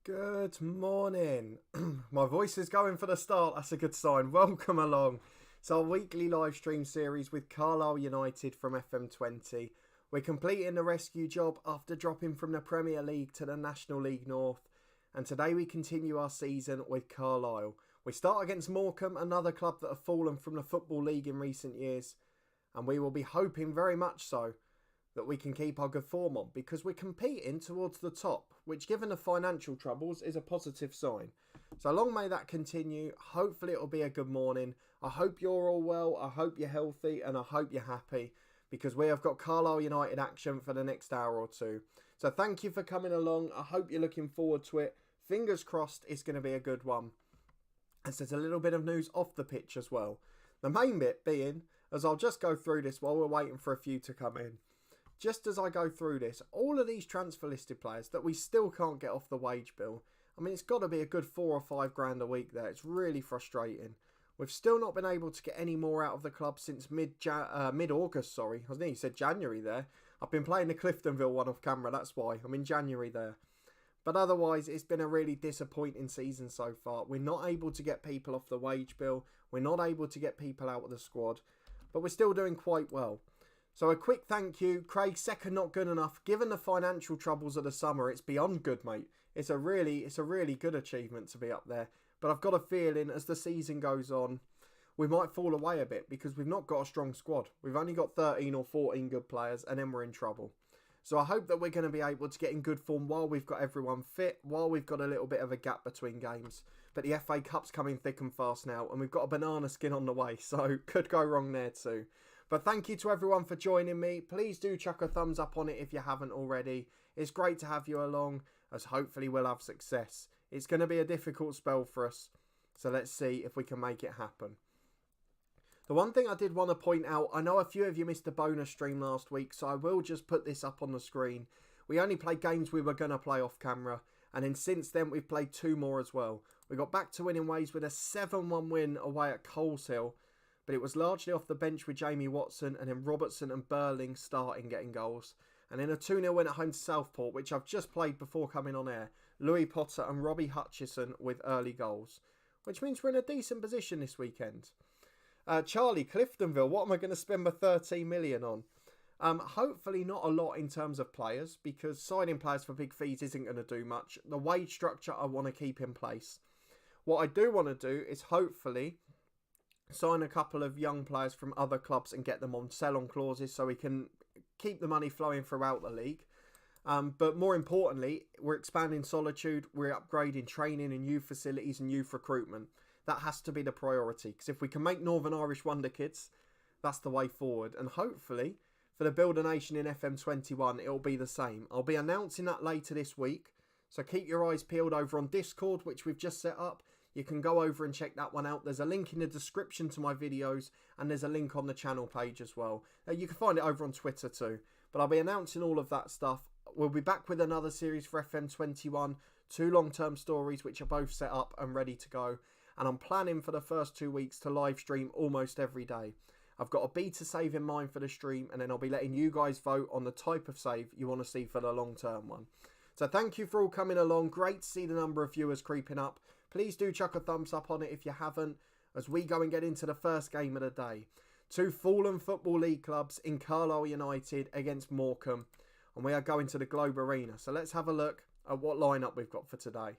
Good morning. My voice is going for the start. That's a good sign. Welcome along. It's our weekly live stream series with Carlisle United from FM20. We're completing the rescue job after dropping from the Premier League to the National League North. And today we continue our season with Carlisle. We start against Morecambe, another club that have fallen from the Football League in recent years. And we will be hoping very much so that we can keep our good form on, because we're competing towards the top, which given the financial troubles is a positive sign. So long may that continue. Hopefully it'll be a good morning. I hope you're all well, I hope you're healthy, and I hope you're happy, because we have got Carlisle United action for the next hour or two. So thank you for coming along. I hope you're looking forward to it. Fingers crossed it's going to be a good one. And so there's a little bit of news off the pitch as well. The main bit being, as I'll just go through this while we're waiting for a few to come in. Just as I go through this, all of these transfer listed players that we still can't get off the wage bill. I mean, it's got to be a good 4 or 5 grand a week there. It's really frustrating. We've still not been able to get any more out of the club since mid-August, sorry. I nearly said January there. I've been playing the Cliftonville one off camera, that's why. I'm in January there. But otherwise, it's been a really disappointing season so far. We're not able to get people off the wage bill. We're not able to get people out of the squad. But we're still doing quite well. So a quick thank you. Craig, second not good enough. Given the financial troubles of the summer, it's beyond good, mate. It's a really good achievement to be up there. But I've got a feeling as the season goes on, we might fall away a bit because we've not got a strong squad. We've only got 13 or 14 good players and then we're in trouble. So I hope that we're going to be able to get in good form while we've got everyone fit, while we've got a little bit of a gap between games. But the FA Cup's coming thick and fast now, and we've got a banana skin on the way, so could go wrong there too. But thank you to everyone for joining me. Please do chuck a thumbs up on it if you haven't already. It's great to have you along, as hopefully we'll have success. It's going to be a difficult spell for us, so let's see if we can make it happen. The one thing I did want to point out, I know a few of you missed the bonus stream last week, so I will just put this up on the screen. We only played games we were going to play off camera, and then since then we've played 2 more as well. We got back to winning ways with a 7-1 win away at Coleshill, but it was largely off the bench with Jamie Watson and then Robertson and Burling starting getting goals. And then a 2-0 win at home to Southport, which I've just played before coming on air. Louis Potter and Robbie Hutchison with early goals, which means we're in a decent position this weekend. Charlie, Cliftonville, what am I going to spend my 13 million on? Hopefully not a lot in terms of players, because signing players for big fees isn't going to do much. The wage structure I want to keep in place. What I do want to do is hopefully sign a couple of young players from other clubs and get them on sell-on clauses so we can keep the money flowing throughout the league. But more importantly, we're expanding Solitude, we're upgrading training and youth facilities and youth recruitment. That has to be the priority, because if we can make Northern Irish Wonder Kids, that's the way forward. And hopefully, for the Build a Nation in FM21, it'll be the same. I'll be announcing that later this week, so keep your eyes peeled over on Discord, which we've just set up. You can go over and check that one out. There's a link in the description to my videos, and there's a link on the channel page as well. You can find it over on Twitter too. But I'll be announcing all of that stuff. We'll be back with another series for FM21, 2 long-term stories which are both set up and ready to go. And I'm planning for the first 2 weeks to live stream almost every day. I've got a beta save in mind for the stream, and then I'll be letting you guys vote on the type of save you want to see for the long-term one. So thank you for all coming along. Great to see the number of viewers creeping up. Please do chuck a thumbs up on it if you haven't, as we go and get into the first game of the day. 2 fallen Football League clubs in Carlisle United against Morecambe, and we are going to the Globe Arena. So let's have a look at what lineup we've got for today.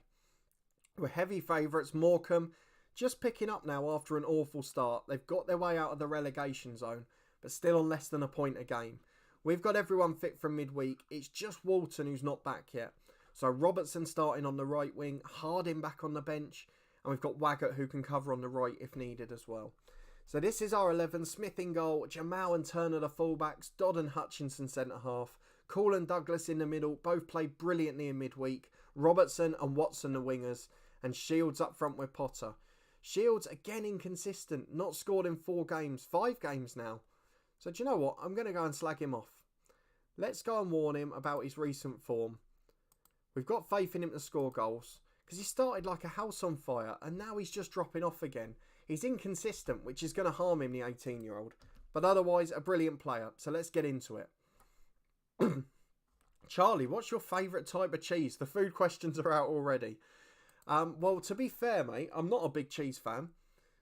We're heavy favourites. Morecambe just picking up now after an awful start. They've got their way out of the relegation zone, but still on less than a point a game. We've got everyone fit from midweek. It's just Walton who's not back yet. So Robertson starting on the right wing, Harding back on the bench, and we've got Waggett who can cover on the right if needed as well. So this is our 11. Smith in goal, Jamal and Turner the fullbacks, Dodd and Hutchinson centre half, Cool and Douglas in the middle, both played brilliantly in midweek, Robertson and Watson the wingers, and Shields up front with Potter. Shields again inconsistent, not scored in 4 games, 5 games now. So do you know what? I'm going to go and slag him off. Let's go and warn him about his recent form. We've got faith in him to score goals, because he started like a house on fire and now he's just dropping off again. He's inconsistent, which is going to harm him, the 18-year-old. But otherwise, a brilliant player. So let's get into it. Charlie, what's your favourite type of cheese? The food questions are out already. Well, to be fair, mate, I'm not a big cheese fan.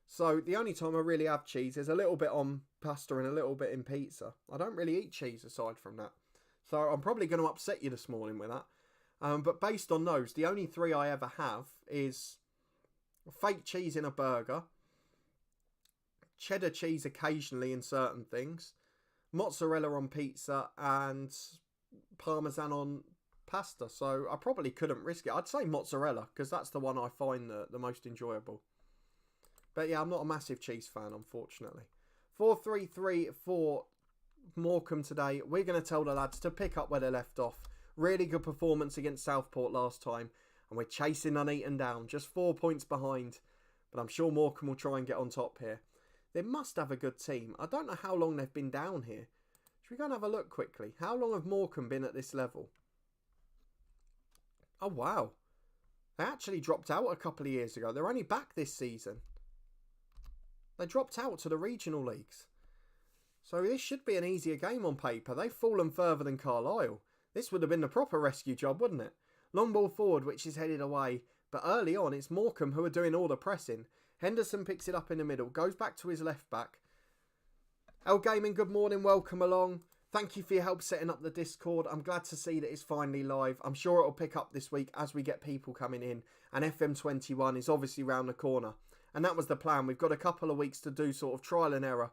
So the only time I really have cheese is a little bit on pasta and a little bit in pizza. I don't really eat cheese aside from that. So I'm probably going to upset you this morning with that. But based on those, the only three I ever have is fake cheese in a burger, cheddar cheese occasionally in certain things, mozzarella on pizza, and parmesan on pasta. So I probably couldn't risk it. I'd say mozzarella because that's the one I find the most enjoyable. But yeah, I'm not a massive cheese fan, unfortunately. 4-3-3 for Morecambe today. We're going to tell the lads to pick up where they left off. Really good performance against Southport last time. And we're chasing Nuneaton down. Just 4 points behind. But I'm sure Morecambe will try and get on top here. They must have a good team. I don't know how long they've been down here. Should we go and have a look quickly? How long have Morecambe been at this level? Oh, wow. They actually dropped out a couple of years ago. They're only back this season. They dropped out to the regional leagues. So this should be an easier game on paper. They've fallen further than Carlisle. This would have been the proper rescue job, wouldn't it? Long ball forward, which is headed away. But early on, it's Morecambe who are doing all the pressing. Henderson picks it up in the middle. Goes back to his left back. L Gaming, good morning. Welcome along. Thank you for your help setting up the Discord. I'm glad to see that it's finally live. I'm sure it'll pick up this week as we get people coming in. And FM21 is obviously round the corner. And that was the plan. We've got a couple of weeks to do sort of trial and error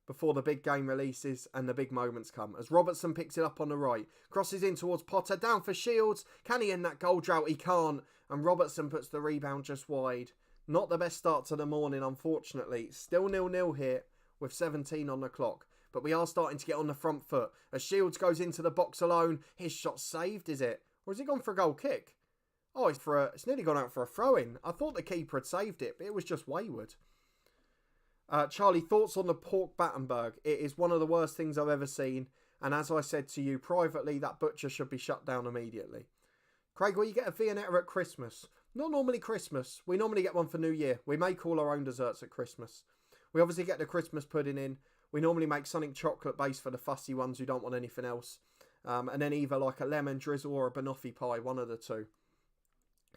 before the big game releases and the big moments come. As Robertson picks it up on the right. Crosses in towards Potter. Down for Shields. Can he end that goal drought? He can't. And Robertson puts the rebound just wide. Not the best start to the morning, unfortunately. Still 0-0 here with 17 on the clock. But we are starting to get on the front foot. As Shields goes into the box alone. His shot saved, is it? Or has he gone for a goal kick? Oh, it's nearly gone out for a throw-in. I thought the keeper had saved it, but it was just wayward. Charlie, thoughts on the pork Battenberg? It is one of the worst things I've ever seen. And as I said to you privately, that butcher should be shut down immediately. Craig, will you get a Viennetta at Christmas? Not normally Christmas. We normally get one for New Year. We make all our own desserts at Christmas. We obviously get the Christmas pudding in. We normally make something chocolate based for the fussy ones who don't want anything else. And then either like a lemon drizzle or a banoffee pie, one of the two.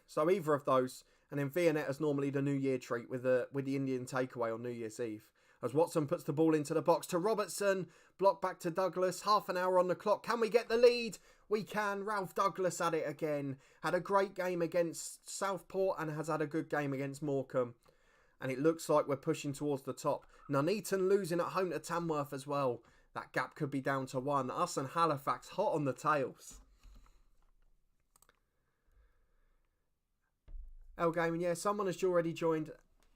So either of those, and then Viennetta's normally the New Year treat with the Indian takeaway on New Year's Eve. As Watson puts the ball into the box to Robertson, block back to Douglas, half an hour on the clock. Can we get the lead? We can. Ralph Douglas at it again. Had a great game against Southport and has had a good game against Morecambe. And it looks like we're pushing towards the top. Nuneaton losing at home to Tamworth as well. That gap could be down to 1. Us and Halifax hot on the tails. L Gaming, yeah, someone has already joined.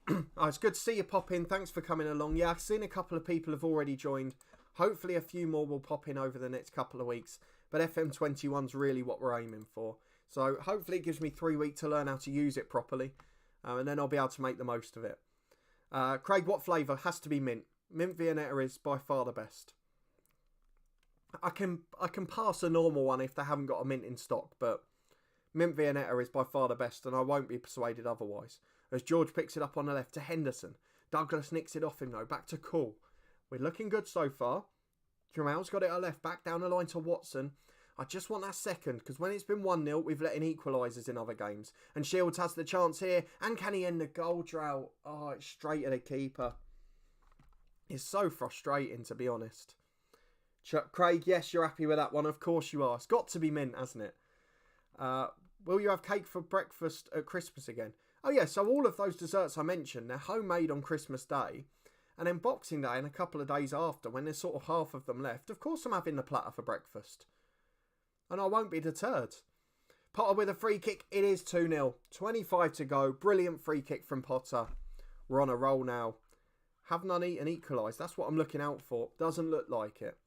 Oh, it's good to see you pop in. Thanks for coming along. Yeah, I've seen a couple of people have already joined. Hopefully a few more will pop in over the next couple of weeks. But FM21's really what we're aiming for. So hopefully it gives me 3 weeks to learn how to use it properly. And then I'll be able to make the most of it. Craig, what flavour? Has to be mint. Mint Viennetta is by far the best. I can pass a normal one if they haven't got a mint in stock, but Mint Viennetta is by far the best, and I won't be persuaded otherwise. As George picks it up on the left to Henderson. Douglas nicks it off him though, back to Cool. We're looking good so far. Jamal's got it at left, back down the line to Watson. I just want that second, because when it's been 1-0, we've let in equalisers in other games. And Shields has the chance here, and can he end the goal drought? Oh, it's straight at the keeper. It's so frustrating, to be honest. Craig, yes, you're happy with that one. Of course you are. It's got to be mint, hasn't it? Will you have cake for breakfast at Christmas again? Oh yeah, so all of those desserts I mentioned, they're homemade on Christmas Day. And then Boxing Day and a couple of days after, when there's sort of half of them left, of course I'm having the platter for breakfast. And I won't be deterred. Potter with a free kick. It is 2-0. 25 to go. Brilliant free kick from Potter. We're on a roll now. Have Nuneaton equalised? That's what I'm looking out for. Doesn't look like it.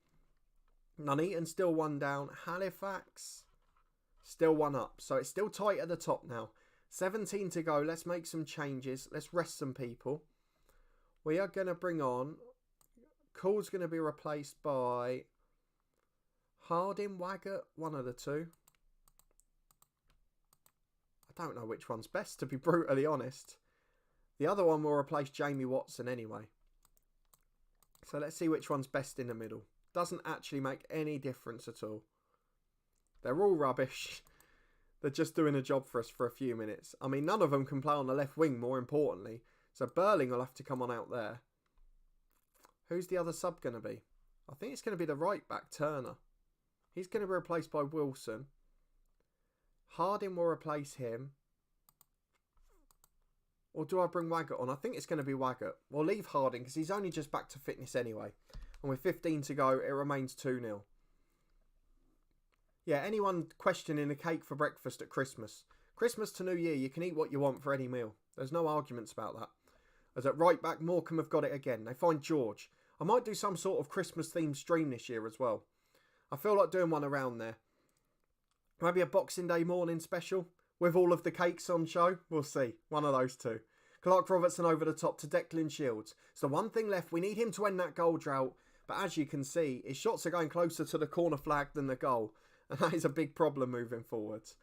Nuneaton still 1 down. Halifax still 1 up. So it's still tight at the top now. 17 to go. Let's make some changes. Let's rest some people. We are going to bring on... Cool's going to be replaced by... Harding, Waggett, one of the two. I don't know which one's best, to be brutally honest. The other one will replace Jamie Watson anyway. So let's see which one's best in the middle. Doesn't actually make any difference at all. They're all rubbish. They're just doing a job for us for a few minutes. I mean, none of them can play on the left wing, more importantly. So Burling will have to come on out there. Who's the other sub going to be? I think it's going to be the right back, Turner. He's going to be replaced by Wilson. Harding will replace him. Or do I bring Waggett on? I think it's going to be Waggett. We'll leave Harding because he's only just back to fitness anyway. And with 15 to go, it remains 2-0. Yeah, anyone questioning a cake for breakfast at Christmas? Christmas to New Year, you can eat what you want for any meal. There's no arguments about that. As at right back, Morecambe have got it again. They find George. I might do some sort of Christmas-themed stream this year as well. I feel like doing one around there. Maybe a Boxing Day morning special with all of the cakes on show. We'll see. One of those two. Clark Robertson over the top to Declan Shields. It's the one thing left. We need him to end that goal drought. But as you can see, his shots are going closer to the corner flag than the goal. And that is a big problem moving forwards.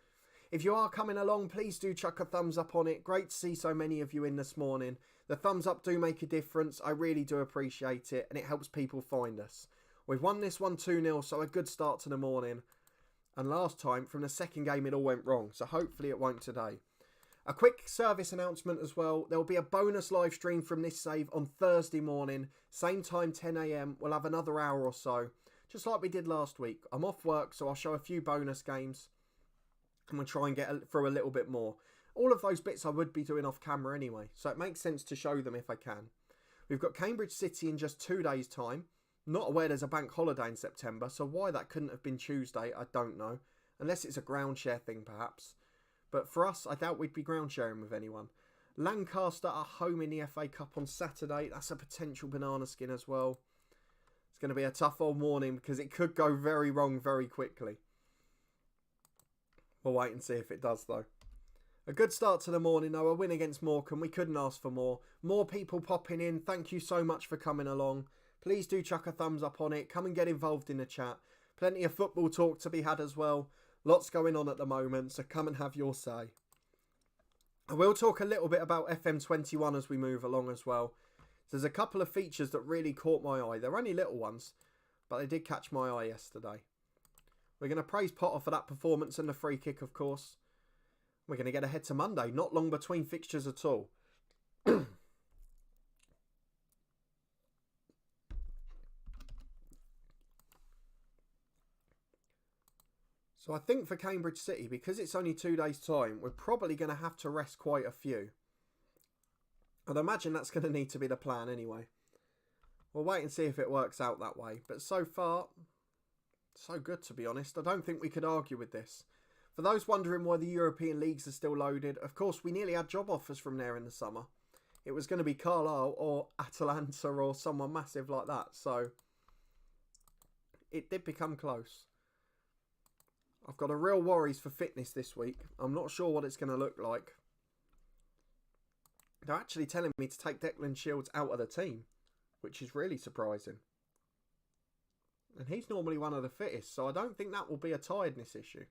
If you are coming along, please do chuck a thumbs up on it. Great to see so many of you in this morning. The thumbs up do make a difference. I really do appreciate it. And it helps people find us. We've won this one 2-0, so a good start to the morning. And last time, from the second game, it all went wrong. So hopefully it won't today. A quick service announcement as well. There will be a bonus live stream from this save on Thursday morning. Same time, 10 a.m. We'll have another hour or so. Just like we did last week. I'm off work, so I'll show a few bonus games. And we'll try and get through a little bit more. All of those bits I would be doing off camera anyway. So it makes sense to show them if I can. We've got Cambridge City in just 2 days' time. Not aware there's a bank holiday in September. So why that couldn't have been Tuesday, I don't know. Unless it's a ground share thing, perhaps. But for us, I doubt we'd be ground sharing with anyone. Lancaster are home in the FA Cup on Saturday. That's a potential banana skin as well. It's going to be a tough old morning because it could go very wrong very quickly. We'll wait and see if it does though. A good start to the morning though. A win against Morecambe. We couldn't ask for more. More people popping in. Thank you so much for coming along. Please do chuck a thumbs up on it. Come and get involved in the chat. Plenty of football talk to be had as well. Lots going on at the moment, so come and have your say. I will talk a little bit about FM21 as we move along as well. There's a couple of features that really caught my eye. They're only little ones, but they did catch my eye yesterday. We're going to praise Potter for that performance and the free kick, of course. We're going to get ahead to Monday, not long between fixtures at all. So I think for Cambridge City, because it's only 2 days' time, we're probably going to have to rest quite a few. I'd imagine that's going to need to be the plan anyway. We'll wait and see if it works out that way. But so far, so good to be honest. I don't think we could argue with this. For those wondering why the European leagues are still loaded, of course we nearly had job offers from there in the summer. It was going to be Carlisle or Atalanta or someone massive like that. So it did become close. I've got a real worries for fitness this week. I'm not sure what it's going to look like. They're actually telling me to take Declan Shields out of the team, which is really surprising. And he's normally one of the fittest, so I don't think that will be a tiredness issue.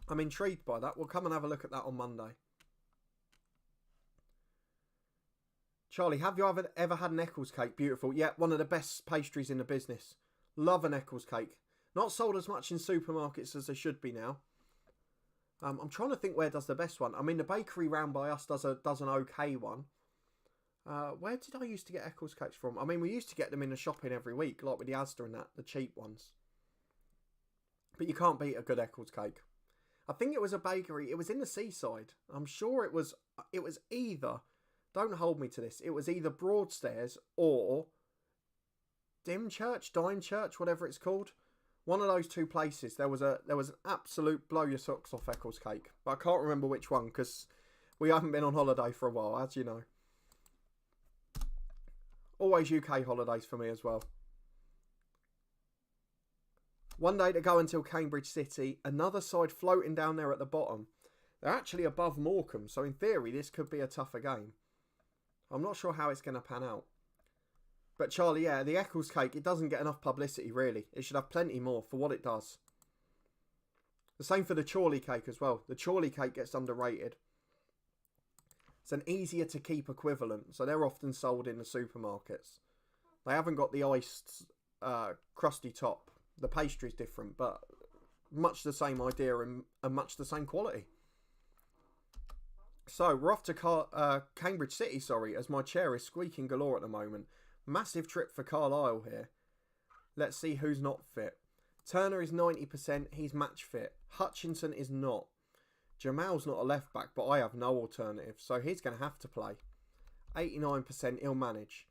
I'm intrigued by that. We'll come and have a look at that on Monday. Charlie, have you ever had an Eccles cake? Beautiful. Yeah, one of the best pastries in the business. Love an Eccles cake. Not sold as much in supermarkets as they should be now. I'm trying to think where does the best one. I mean, the bakery round by us does an okay one. Where did I used to get Eccles cakes from? I mean, we used to get them in the shopping every week, like with the Asda and that, the cheap ones. But you can't beat a good Eccles cake. I think it was a bakery. It was in the seaside. I'm sure it was either, don't hold me to this, it was either Broadstairs or Dime Church, whatever it's called. One of those two places. There was an absolute blow your socks off Eccles cake. But I can't remember which one because we haven't been on holiday for a while, as you know. Always UK holidays for me as well. 1 day to go until Cambridge City. Another side floating down there at the bottom. They're actually above Morecambe, so in theory this could be a tougher game. I'm not sure how it's going to pan out. But Charlie, yeah, the Eccles cake, it doesn't get enough publicity, really. It should have plenty more for what it does. The same for the Chorley cake as well. The Chorley cake gets underrated. It's an easier to keep equivalent, so they're often sold in the supermarkets. They haven't got the iced crusty top. The pastry's different, but much the same idea and much the same quality. So we're off to Cambridge City, as my chair is squeaking galore at the moment. Massive trip for Carlisle here. Let's see who's not fit. Turner is 90%, he's match fit. Hutchinson is not. Jamal's not a left back, but I have no alternative, so he's going to have to play. 89%, he'll manage.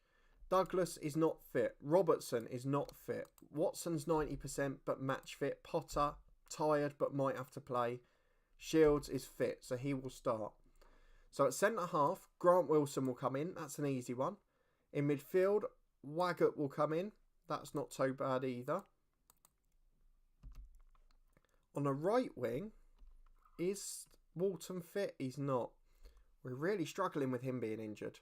Douglas is not fit. Robertson is not fit. Watson's 90%, but match fit. Potter, tired, but might have to play. Shields is fit, so he will start. So at centre half, Grant Wilson will come in. That's an easy one. In midfield, Waggett will come in. That's not so bad either. On the right wing, is Walton fit? He's not. We're really struggling with him being injured.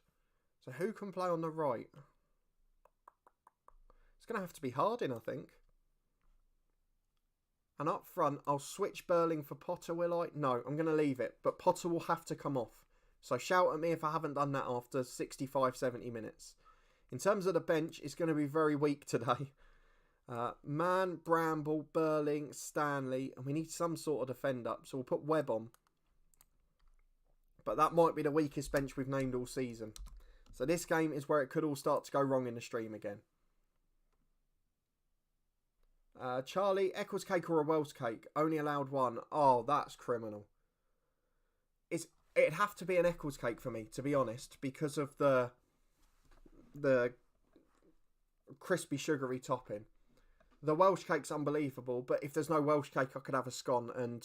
So who can play on the right? It's going to have to be Harding, I think. And up front, I'll switch Burling for Potter, will I? No, I'm going to leave it. But Potter will have to come off. So shout at me if I haven't done that after 65, 70 minutes. In terms of the bench, it's going to be very weak today. Mann, Bramble, Burling, Stanley. And we need some sort of defender. So we'll put Webb on. But that might be the weakest bench we've named all season. So this game is where it could all start to go wrong in the stream again. Charlie, Eccles cake or a Welsh cake? Only allowed one. Oh, that's criminal. It'd have to be an Eccles cake for me, to be honest, because of the crispy, sugary topping. The Welsh cake's unbelievable, but if there's no Welsh cake, I could have a scone, and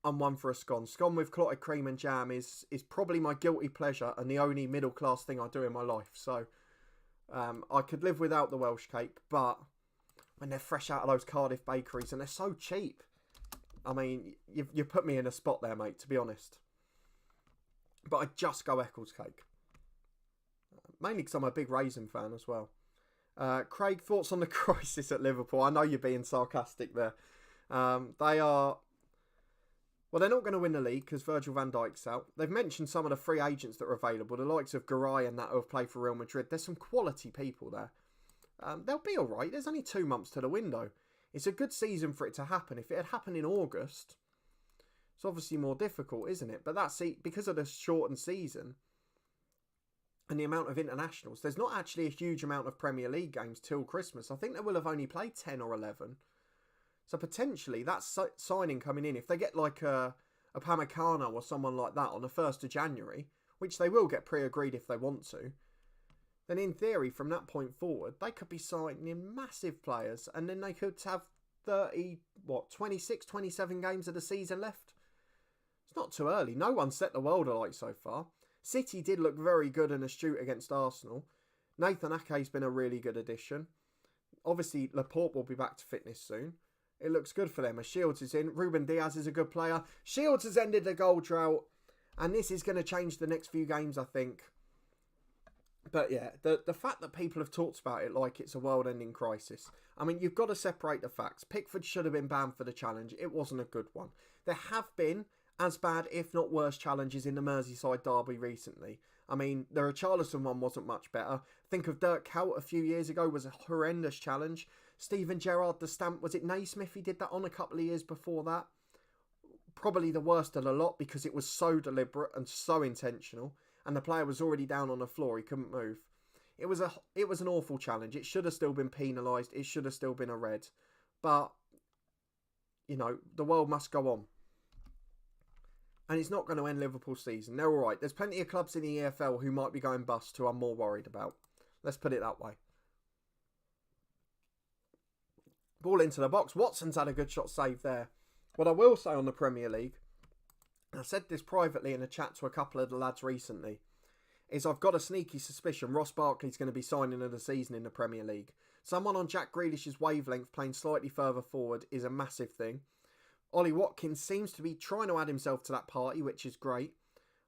I'm one for a scone. Scone with clotted cream and jam is probably my guilty pleasure and the only middle-class thing I do in my life. So I could live without the Welsh cake, but when they're fresh out of those Cardiff bakeries and they're so cheap, I mean, you put me in a spot there, mate, to be honest. But I'd just go Eccles cake. Mainly because I'm a big raisin fan as well. Craig, thoughts on the crisis at Liverpool? I know you're being sarcastic there. They are... Well, they're not going to win the league because Virgil van Dijk's out. They've mentioned some of the free agents that are available, the likes of Garay and that who have played for Real Madrid. There's some quality people there. They'll be all right. There's only 2 months to the window. It's a good season for it to happen. If it had happened in August, it's obviously more difficult, isn't it? But that's because of the shortened season and the amount of internationals. There's not actually a huge amount of Premier League games till Christmas. I think they will have only played 10 or 11. So potentially that's signing coming in. If they get like a Pamecano or someone like that on the 1st of January, which they will get pre-agreed if they want to, then in theory, from that point forward, they could be signing in massive players and then they could have 26, 27 games of the season left. It's not too early. No one set the world alight so far. City did look very good and astute against Arsenal. Nathan Ake's been a really good addition. Obviously, Laporte will be back to fitness soon. It looks good for them as Shields is in. Ruben Diaz is a good player. Shields has ended the goal drought. And this is going to change the next few games, I think. But yeah, the fact that people have talked about it like it's a world-ending crisis. I mean, you've got to separate the facts. Pickford should have been banned for the challenge. It wasn't a good one. There have been as bad, if not worse, challenges in the Merseyside derby recently. I mean, the Richarlison one wasn't much better. Think of Dirk Kuyt a few years ago was a horrendous challenge. Steven Gerrard, the stamp, was it Naismith he did that on a couple of years before that? Probably the worst of the lot because it was so deliberate and so intentional. And the player was already down on the floor. He couldn't move. It was an awful challenge. It should have still been penalised. It should have still been a red. But, you know, the world must go on. And it's not going to end Liverpool's season. They're all right. There's plenty of clubs in the EFL who might be going bust who I'm more worried about. Let's put it that way. Ball into the box. Watson's had a good shot saved there. What I will say on the Premier League, I said this privately in a chat to a couple of the lads recently, is I've got a sneaky suspicion Ross Barkley's going to be signing of the season in the Premier League. Someone on Jack Grealish's wavelength playing slightly further forward is a massive thing. Ollie Watkins seems to be trying to add himself to that party, which is great.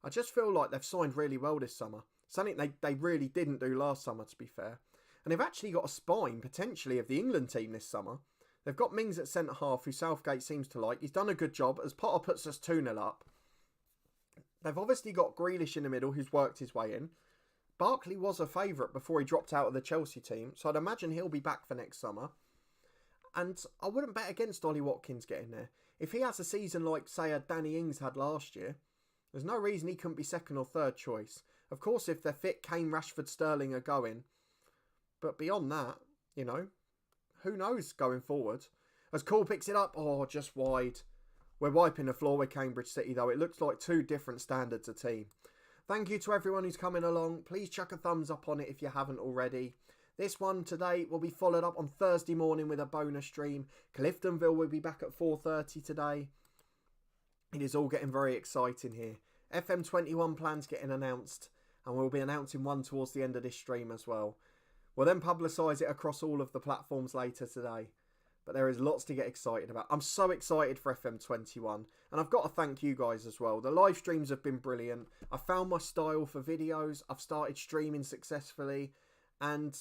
I just feel like they've signed really well this summer. Something they really didn't do last summer, to be fair. And they've actually got a spine, potentially, of the England team this summer. They've got Mings at centre-half, who Southgate seems to like. He's done a good job, as Potter puts us 2-0 up. They've obviously got Grealish in the middle, who's worked his way in. Barkley was a favourite before he dropped out of the Chelsea team, so I'd imagine he'll be back for next summer. And I wouldn't bet against Ollie Watkins getting there. If he has a season like, say, a Danny Ings had last year, there's no reason he couldn't be second or third choice. Of course, if they're fit, Kane, Rashford, Sterling are going. But beyond that, who knows going forward? As Cole picks it up, just wide. We're wiping the floor with Cambridge City, though. It looks like two different standards of team. Thank you to everyone who's coming along. Please chuck a thumbs up on it if you haven't already. This one today will be followed up on Thursday morning with a bonus stream. Cliftonville will be back at 4:30 today. It is all getting very exciting here. FM21 plans getting announced, and we'll be announcing one towards the end of this stream as well. We'll then publicise it across all of the platforms later today. But there is lots to get excited about. I'm so excited for FM21. And I've got to thank you guys as well. The live streams have been brilliant. I found my style for videos. I've started streaming successfully. And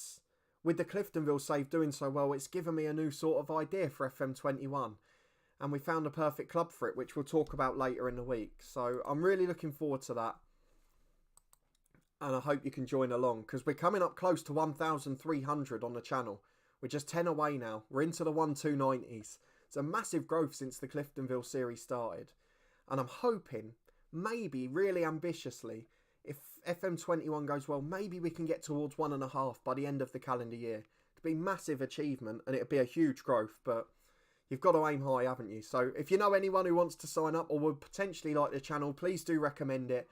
with the Cliftonville save doing so well, it's given me a new sort of idea for FM21. And we found a perfect club for it, which we'll talk about later in the week. So I'm really looking forward to that. And I hope you can join along, because we're coming up close to 1,300 on the channel. We're just 10 away now. We're into the 1290s. It's a massive growth since the Cliftonville series started. And I'm hoping, maybe really ambitiously, if FM21 goes well, maybe we can get towards 1.5 by the end of the calendar year. It'd be a massive achievement and it'd be a huge growth, but you've got to aim high, haven't you? So if you know anyone who wants to sign up or would potentially like the channel, please do recommend it.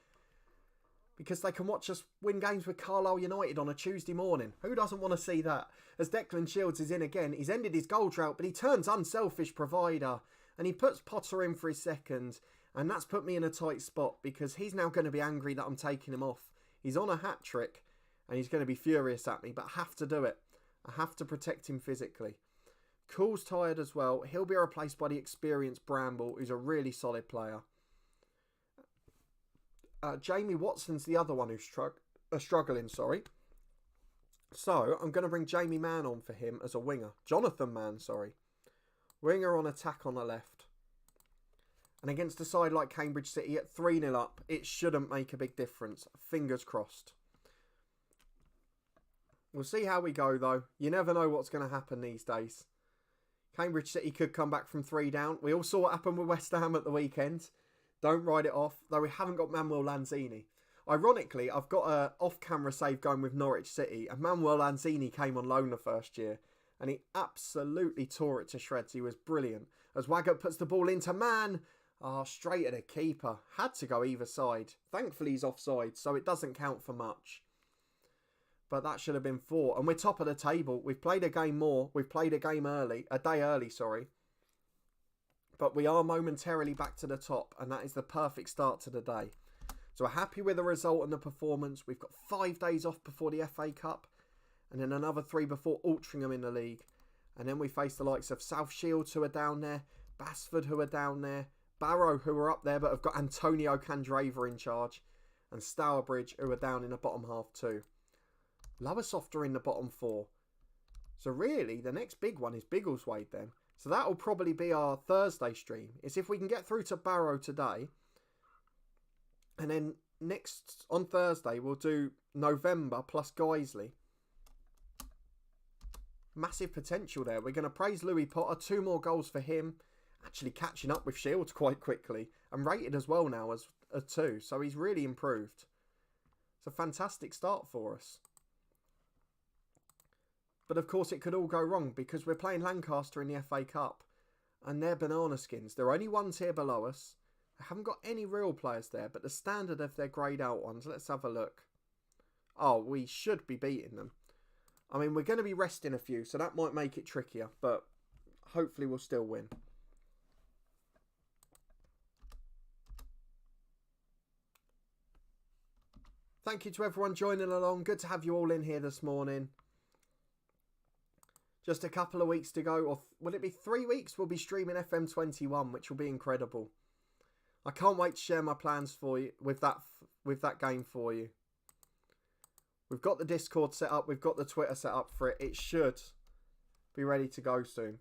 Because they can watch us win games with Carlisle United on a Tuesday morning. Who doesn't want to see that? As Declan Shields is in again, he's ended his goal drought, but he turns unselfish provider. And he puts Potter in for his second. And that's put me in a tight spot, because he's now going to be angry that I'm taking him off. He's on a hat-trick, and he's going to be furious at me, but I have to do it. I have to protect him physically. Cool's tired as well. He'll be replaced by the experienced Bramble, who's a really solid player. Jamie Watson's the other one who's struggling, sorry. So, I'm going to bring Jamie Mann on for him as a winger. Jonathan Mann, sorry. Winger on attack on the left. And against a side like Cambridge City at 3-0 up, it shouldn't make a big difference. Fingers crossed. We'll see how we go, though. You never know what's going to happen these days. Cambridge City could come back from 3 down. We all saw what happened with West Ham at the weekend. Don't write it off, though we haven't got Manuel Lanzini. Ironically, I've got a off-camera save going with Norwich City, and Manuel Lanzini came on loan the first year, and he absolutely tore it to shreds. He was brilliant. As Waggett puts the ball into Mann, straight at the keeper. Had to go either side. Thankfully he's offside, so it doesn't count for much. But that should have been 4, and we're top of the table. We've played a game more. We've played a day early, sorry. But we are momentarily back to the top, and that is the perfect start to the day. So we're happy with the result and the performance. We've got 5 days off before the FA Cup, and then another 3 before Altrincham in the league. And then we face the likes of South Shields, who are down there, Basford, who are down there, Barrow, who are up there but have got Antonio Candreva in charge, and Stourbridge, who are down in the bottom half too. Lowestoft are in the bottom 4. So really, the next big one is Biggleswade then. So that will probably be our Thursday stream. Is if we can get through to Barrow today. And then next, on Thursday, we'll do November plus Guiseley. Massive potential there. We're going to praise Louis Potter. 2 more goals for him. Actually catching up with Shields quite quickly. And rated as well now as a 2. So he's really improved. It's a fantastic start for us. But of course it could all go wrong, because we're playing Lancaster in the FA Cup. And they're banana skins. They're only 1 tier below us. I haven't got any real players there, but the standard of their greyed out ones. Let's have a look. Oh, we should be beating them. I mean, we're going to be resting a few, so that might make it trickier. But hopefully we'll still win. Thank you to everyone joining along. Good to have you all in here this morning. Just a couple of weeks to go, or will it be 3 weeks? We'll be streaming FM21, which will be incredible. I can't wait to share my plans for you with that game for you. We've got the Discord set up. We've got the Twitter set up for it. It should be ready to go soon.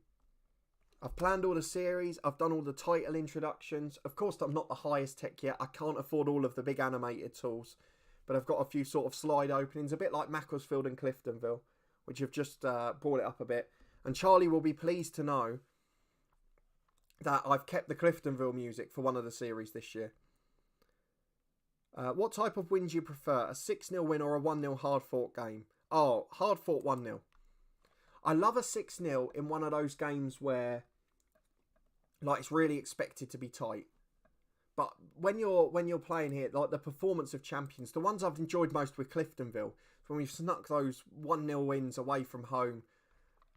I've planned all the series. I've done all the title introductions. Of course, I'm not the highest tech yet. I can't afford all of the big animated tools. but I've got a few sort of slide openings, a bit like Macclesfield and Cliftonville, which have just brought it up a bit. And Charlie will be pleased to know that I've kept the Cliftonville music for one of the series this year. What type of win do you prefer? A 6-0 win or a 1-0 hard-fought game? Oh, hard-fought 1-0. I love a 6-0 in one of those games where like it's really expected to be tight. But when you're playing here, like the performance of champions, the ones I've enjoyed most with Cliftonville, when we've snuck those 1-0 wins away from home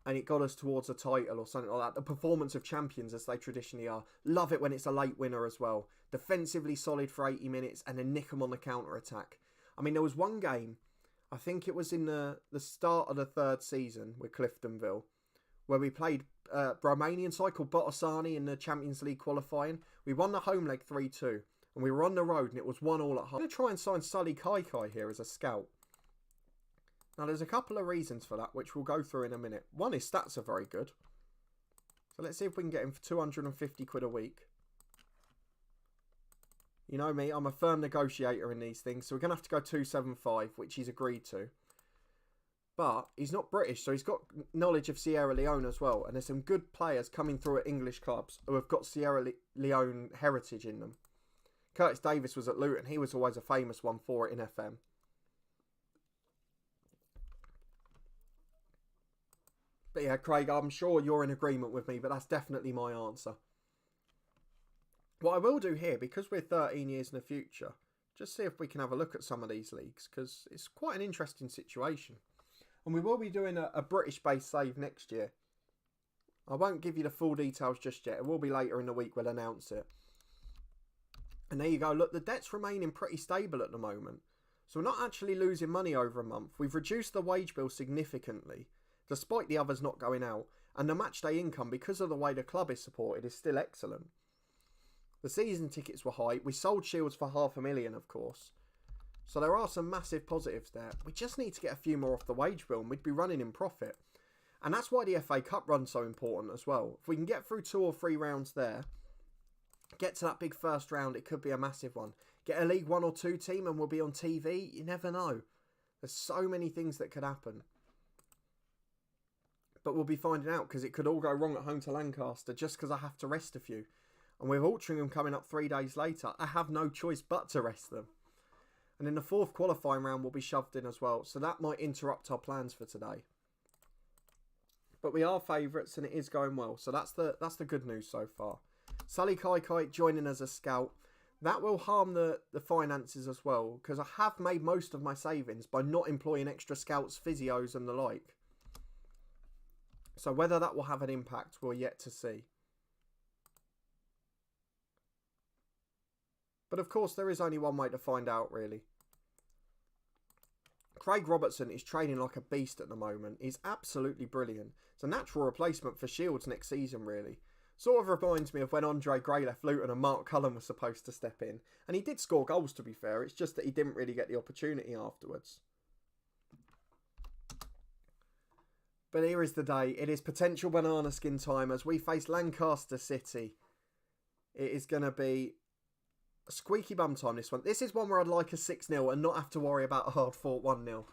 and it got us towards a title or something like that. The performance of champions, as they traditionally are. Love it when it's a late winner as well. Defensively solid for 80 minutes and then nick them on the counter-attack. I mean, there was one game, I think it was in the start of the third season with Cliftonville, where we played Romanian side called Botasani in the Champions League qualifying. We won the home leg 3-2 and we were on the road and it was 1-all at home. I'm going to try and sign Sully Kaikai here as a scout. Now there's a couple of reasons for that which we'll go through in a minute. One, his stats are very good. So let's see if we can get him for 250 quid a week. You know me, I'm a firm negotiator in these things, so we're going to have to go 275, which he's agreed to. But he's not British, so he's got knowledge of Sierra Leone as well. And there's some good players coming through at English clubs who have got Sierra Leone heritage in them. Curtis Davis was at Luton. He was always a famous one for it in FM. But yeah, Craig, I'm sure you're in agreement with me, but that's definitely my answer. What I will do here, because we're 13 years in the future, just see if we can have a look at some of these leagues, because it's quite an interesting situation. And we will be doing a British-based save next year. I won't give you the full details just yet. It will be later in the week we'll announce it. And there you go. Look, the debt's remaining pretty stable at the moment. So we're not actually losing money over a month. We've reduced the wage bill significantly, despite the others not going out. And the match day income, because of the way the club is supported, is still excellent. The season tickets were high. We sold Shields for $500,000, of course. So there are some massive positives there. We just need to get a few more off the wage bill and we'd be running in profit. And that's why the FA Cup run's so important as well. If we can get through 2 or 3 rounds there, get to that big first round, it could be a massive one. Get a League 1 or 2 team and we'll be on TV. You never know. There's so many things that could happen. But we'll be finding out because it could all go wrong at home to Lancaster just because I have to rest a few. And with Altrincham coming up 3 days later, I have no choice but to rest them. And then the 4th qualifying round will be shoved in as well. So that might interrupt our plans for today. But we are favourites and it is going well. So that's the good news so far. Sully Kaikai joining as a scout. That will harm the finances as well. Because I have made most of my savings by not employing extra scouts, physios and the like. So whether that will have an impact, we're yet to see. But of course, there is only one way to find out, really. Craig Robertson is training like a beast at the moment. He's absolutely brilliant. It's a natural replacement for Shields next season, really. Sort of reminds me of when Andre Gray left Luton and Mark Cullen was supposed to step in. And he did score goals, to be fair. It's just that he didn't really get the opportunity afterwards. But here is the day. It is potential banana skin time as we face Lancaster City. It is going to be a squeaky bum time, this one. This is one where I'd like a 6-0 and not have to worry about a hard-fought 1-0.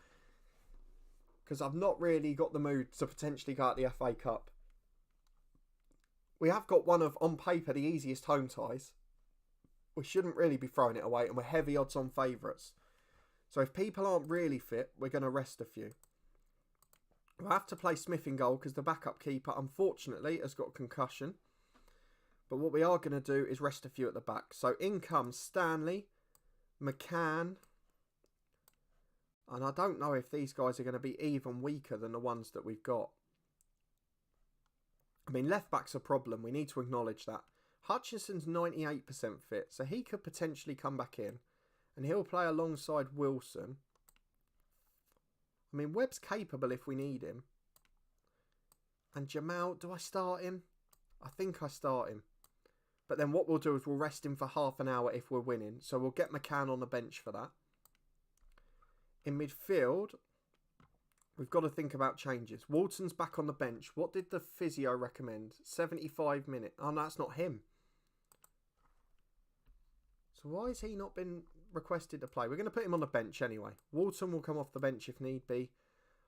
Because I've not really got the mood to potentially go at the FA Cup. We have got one of, on paper, the easiest home ties. We shouldn't really be throwing it away, and we're heavy odds on favourites. So if people aren't really fit, we're going to rest a few. We'll have to play Smith in goal because the backup keeper, unfortunately, has got a concussion. But what we are going to do is rest a few at the back. So in comes Stanley, McCann. And I don't know if these guys are going to be even weaker than the ones that we've got. I mean, left back's a problem. We need to acknowledge that. Hutchinson's 98% fit. So he could potentially come back in. And he'll play alongside Wilson. I mean, Webb's capable if we need him. And Jamal, do I start him? I think I start him. But then what we'll do is we'll rest him for half an hour if we're winning. So we'll get McCann on the bench for that. In midfield, we've got to think about changes. Walton's back on the bench. What did the physio recommend? 75 minutes. Oh, no, that's not him. So why has he not been requested to play. We're going to put him on the bench anyway. Walton will come off the bench if need be.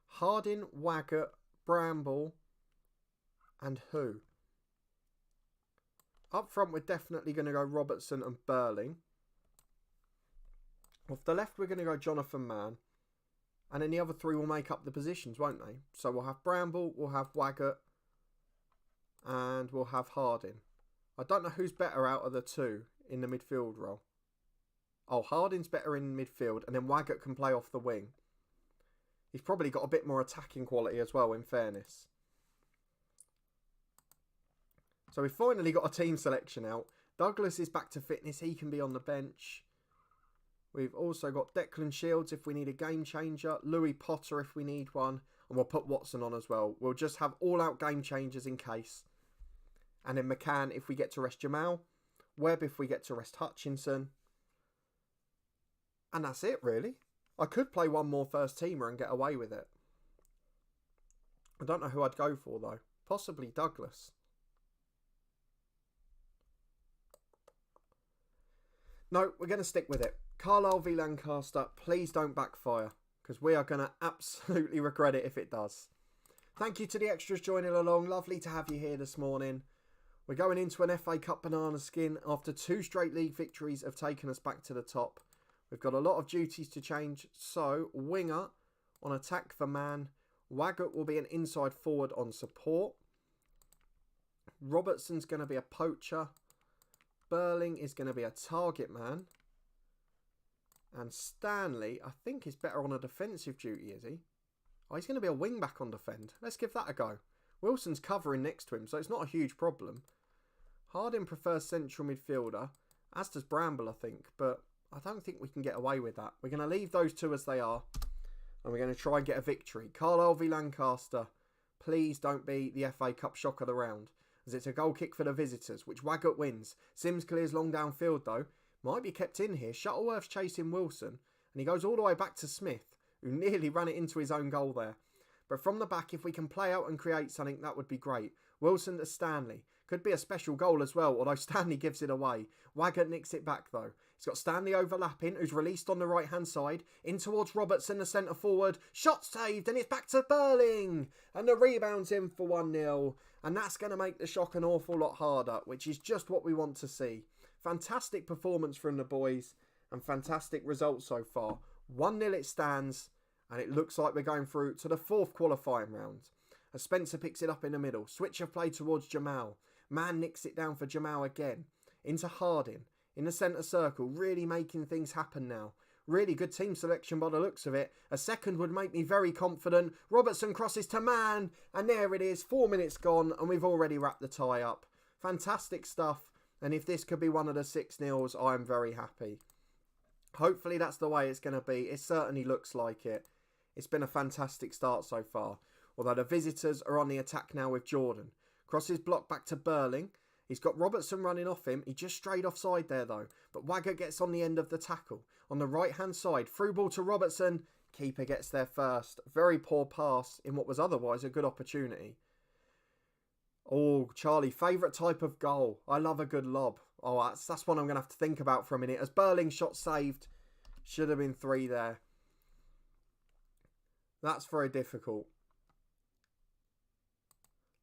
Harding, Waggett, Bramble, and who? Up front, we're definitely going to go Robertson and Burling. Off the left, we're going to go Jonathan Mann. And then the other three will make up the positions, won't they? So we'll have Bramble, we'll have Waggett, and we'll have Harding. I don't know who's better out of the two in the midfield role. Oh, Harding's better in midfield, and then Waggett can play off the wing. He's probably got a bit more attacking quality as well, in fairness. So we've finally got a team selection out. Douglas is back to fitness. He can be on the bench. We've also got Declan Shields if we need a game changer. Louis Potter if we need one. And we'll put Watson on as well. We'll just have all-out game changers in case. And then McCann if we get to rest Jamal. Webb if we get to rest Hutchinson. And that's it, really. I could play one more first teamer and get away with it. I don't know who I'd go for, though. Possibly Douglas. No, we're going to stick with it. Carlisle v Lancaster, please don't backfire, because we are going to absolutely regret it if it does. Thank you to the extras joining along. Lovely to have you here this morning. We're going into an FA Cup banana skin after 2 straight league victories have taken us back to the top. We've got a lot of duties to change, so winger on attack for Man. Waggett will be an inside forward on support. Robertson's going to be a poacher. Burling is going to be a target man. And Stanley, I think, is better on a defensive duty, is he? Oh, he's going to be a wing back on defend. Let's give that a go. Wilson's covering next to him, so it's not a huge problem. Harding prefers central midfielder, as does Bramble, I think. But I don't think we can get away with that. We're going to leave those two as they are. And we're going to try and get a victory. Carlisle v Lancaster. Please don't be the FA Cup shock of the round, as it's a goal kick for the visitors, which Waggett wins. Sims clears long downfield, though. Might be kept in here. Shuttleworth's chasing Wilson, and he goes all the way back to Smith, who nearly ran it into his own goal there. But from the back, if we can play out and create something, that would be great. Wilson to Stanley. Could be a special goal as well, although Stanley gives it away. Waggett nicks it back, though. He's got Stanley overlapping, who's released on the right-hand side. In towards Robertson, the centre forward. Shot saved, and it's back to Burling. And the rebound's in for 1-0. And that's going to make the shock an awful lot harder, which is just what we want to see. Fantastic performance from the boys and fantastic results so far. 1-0 it stands, and it looks like we're going through to the 4th qualifying round. As Spencer picks it up in the middle. Switch of play towards Jamal. Man nicks it down for Jamal again. Into Harding. In the centre circle. Really making things happen now. Really good team selection by the looks of it. A second would make me very confident. Robertson crosses to Man. And there it is. 4 minutes gone. And we've already wrapped the tie up. Fantastic stuff. And if this could be one of the 6-0s, I'm very happy. Hopefully that's the way it's going to be. It certainly looks like it. It's been a fantastic start so far. Although the visitors are on the attack now with Jordan. Crosses block back to Burling. He's got Robertson running off him. He just strayed offside there though. But Waggett gets on the end of the tackle. On the right hand side. Through ball to Robertson. Keeper gets there first. Very poor pass in what was otherwise a good opportunity. Oh, Charlie, favourite type of goal. I love a good lob. Oh, that's one I'm going to have to think about for a minute. As Burling's shot saved. Should have been 3 there. That's very difficult.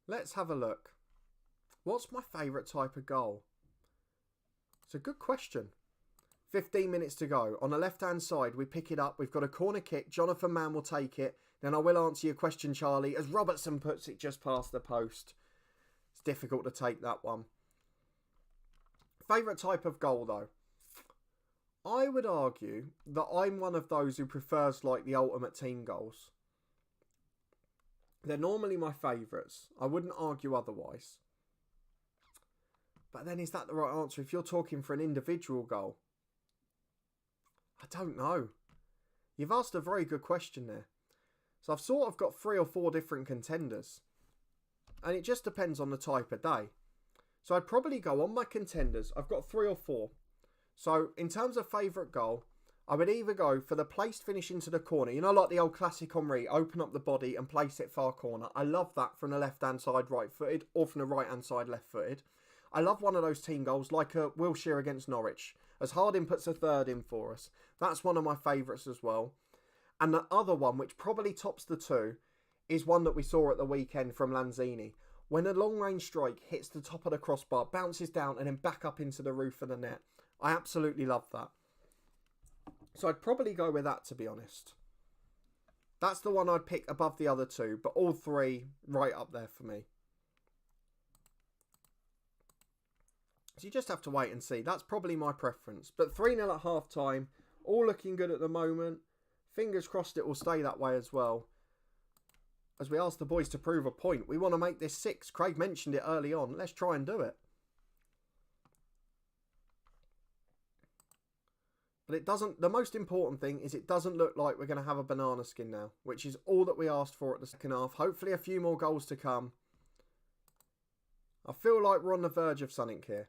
Let's have a look. What's my favourite type of goal? It's a good question. 15 minutes to go. On the left-hand side, we pick it up. We've got a corner kick. Jonathan Mann will take it. Then I will answer your question, Charlie, as Robertson puts it just past the post. It's difficult to take that one. Favourite type of goal, though? I would argue that I'm one of those who prefers like the ultimate team goals. They're normally my favourites. I wouldn't argue otherwise. But then is that the right answer if you're talking for an individual goal? I don't know. You've asked a very good question there. So I've sort of got 3 or 4 different contenders. And it just depends on the type of day. So I'd probably go on my contenders. I've got 3 or 4. So in terms of favourite goal, I would either go for the placed finish into the corner. You know, like the old classic Henry, open up the body and place it far corner. I love that from the left-hand side right-footed or from the right-hand side left-footed. I love one of those team goals like a Wilshere against Norwich. as Harding puts a third in for us. That's one of my favourites as well. And the other one, which probably tops the two, is one that we saw at the weekend from Lanzini. When a long-range strike hits the top of the crossbar, bounces down and then back up into the roof of the net. I absolutely love that. So I'd probably go with that, to be honest. That's the one I'd pick above the other two, but all three right up there for me. So you just have to wait and see. That's probably my preference. But 3-0 at half-time, all looking good at the moment. Fingers crossed it will stay that way as well. As we ask the boys to prove a point, we want to make this 6. Craig mentioned it early on. Let's try and do it. But it doesn't. The most important thing is it doesn't look like we're going to have a banana skin now, which is all that we asked for at the second half. Hopefully a few more goals to come. I feel like we're on the verge of something here.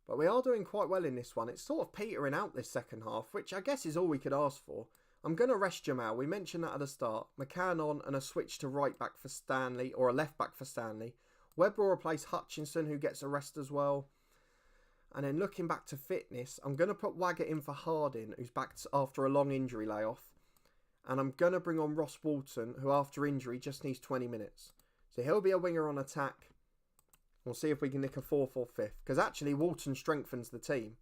But we are doing quite well in this one. It's sort of petering out this second half, which I guess is all we could ask for. I'm going to rest Jamal. We mentioned that at the start. McCann on and a switch to right back for Stanley, or a left back for Stanley. Webb will replace Hutchinson, who gets a rest as well. And then looking back to fitness, I'm going to put Waggett in for Harding, who's back after a long injury layoff. And I'm going to bring on Ross Walton, who after injury just needs 20 minutes. So he'll be a winger on attack. We'll see if we can nick a 4th or 5th. Because actually Walton strengthens the team.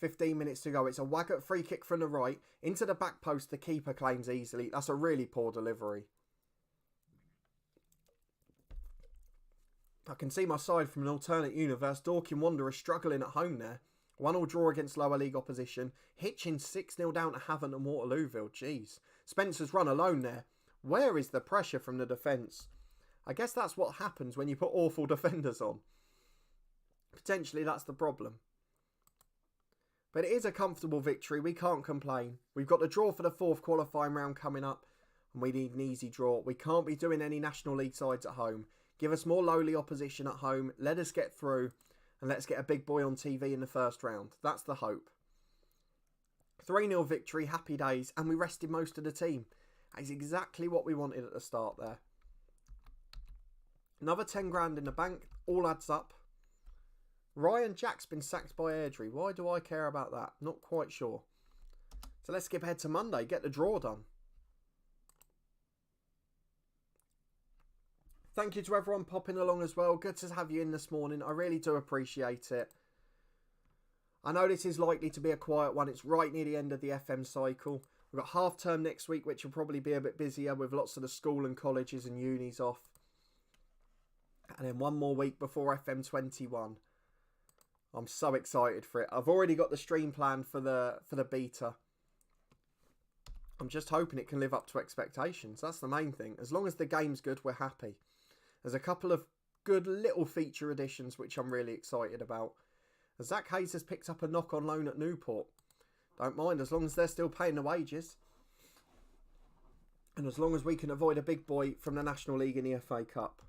.15 minutes to go. It's a Waggett free kick from the right. Into the back post, the keeper claims easily. That's a really poor delivery. I can see my side from an alternate universe. Dorking Wanderers struggling at home there. 1-1 draw against lower league opposition. Hitchin 6-0 down to Havant and Waterlooville. Jeez. Spencer's run alone there. Where is the pressure from the defence? I guess that's what happens when you put awful defenders on. Potentially that's the problem. But it is a comfortable victory. We can't complain. We've got the draw for the 4th qualifying round coming up. And we need an easy draw. We can't be doing any National League sides at home. Give us more lowly opposition at home. Let us get through. And let's get a big boy on TV in the first round. That's the hope. 3-0 victory. Happy days. And we rested most of the team. That is exactly what we wanted at the start there. Another 10 grand in the bank. All adds up. Ryan Jack's been sacked by Airdrie. Why do I care about that? Not quite sure. So let's skip ahead to Monday. Get the draw done. Thank you to everyone popping along as well. Good to have you in this morning. I really do appreciate it. I know this is likely to be a quiet one. It's right near the end of the FM cycle. We've got half term next week, which will probably be a bit busier with lots of the school and colleges and unis off. And then one more week before FM21. I'm so excited for it. I've already got the stream planned for the beta. I'm just hoping it can live up to expectations. That's the main thing. As long as the game's good, we're happy. There's a couple of good little feature additions which I'm really excited about. Zach Hayes has picked up a knock on loan at Newport. Don't mind as long as they're still paying the wages. And as long as we can avoid a big boy from the National League in the FA Cup.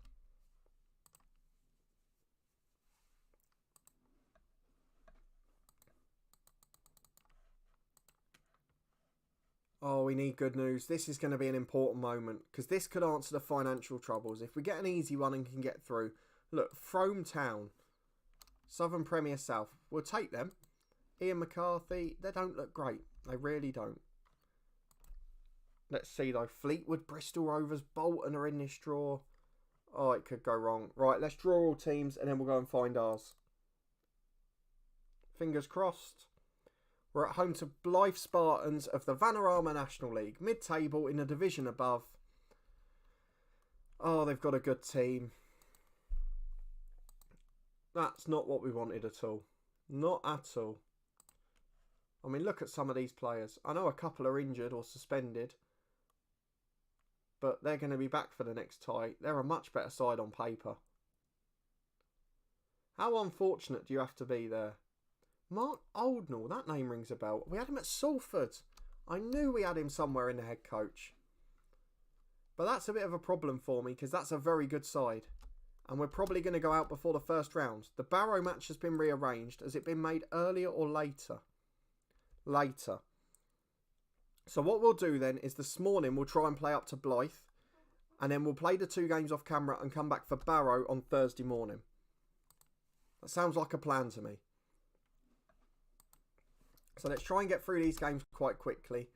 Oh, we need good news. This is going to be an important moment because this could answer the financial troubles. If we get an easy one and can get through. Look, Frome Town. Southern Premier South. We'll take them. Ian McCarthy. They don't look great. They really don't. Let's see though. Fleetwood, Bristol Rovers, Bolton are in this draw. Oh, it could go wrong. Right, let's draw all teams and then we'll go and find ours. Fingers crossed. We're at home to Blythe Spartans of the Vanarama National League. Mid-table in a division above. Oh, they've got a good team. That's not what we wanted at all. Not at all. I mean, look at some of these players. I know a couple are injured or suspended. But they're going to be back for the next tie. They're a much better side on paper. How unfortunate do you have to be there? Mark Oldnall, that name rings a bell. We had him at Salford. I knew we had him somewhere in the head coach. But that's a bit of a problem for me because that's a very good side. And we're probably going to go out before the first round. The Barrow match has been rearranged. Has it been made earlier or later? Later. So what we'll do then is this morning we'll try and play up to Blythe. And then we'll play the 2 games off camera and come back for Barrow on Thursday morning. That sounds like a plan to me. So let's try and get through these games quite quickly.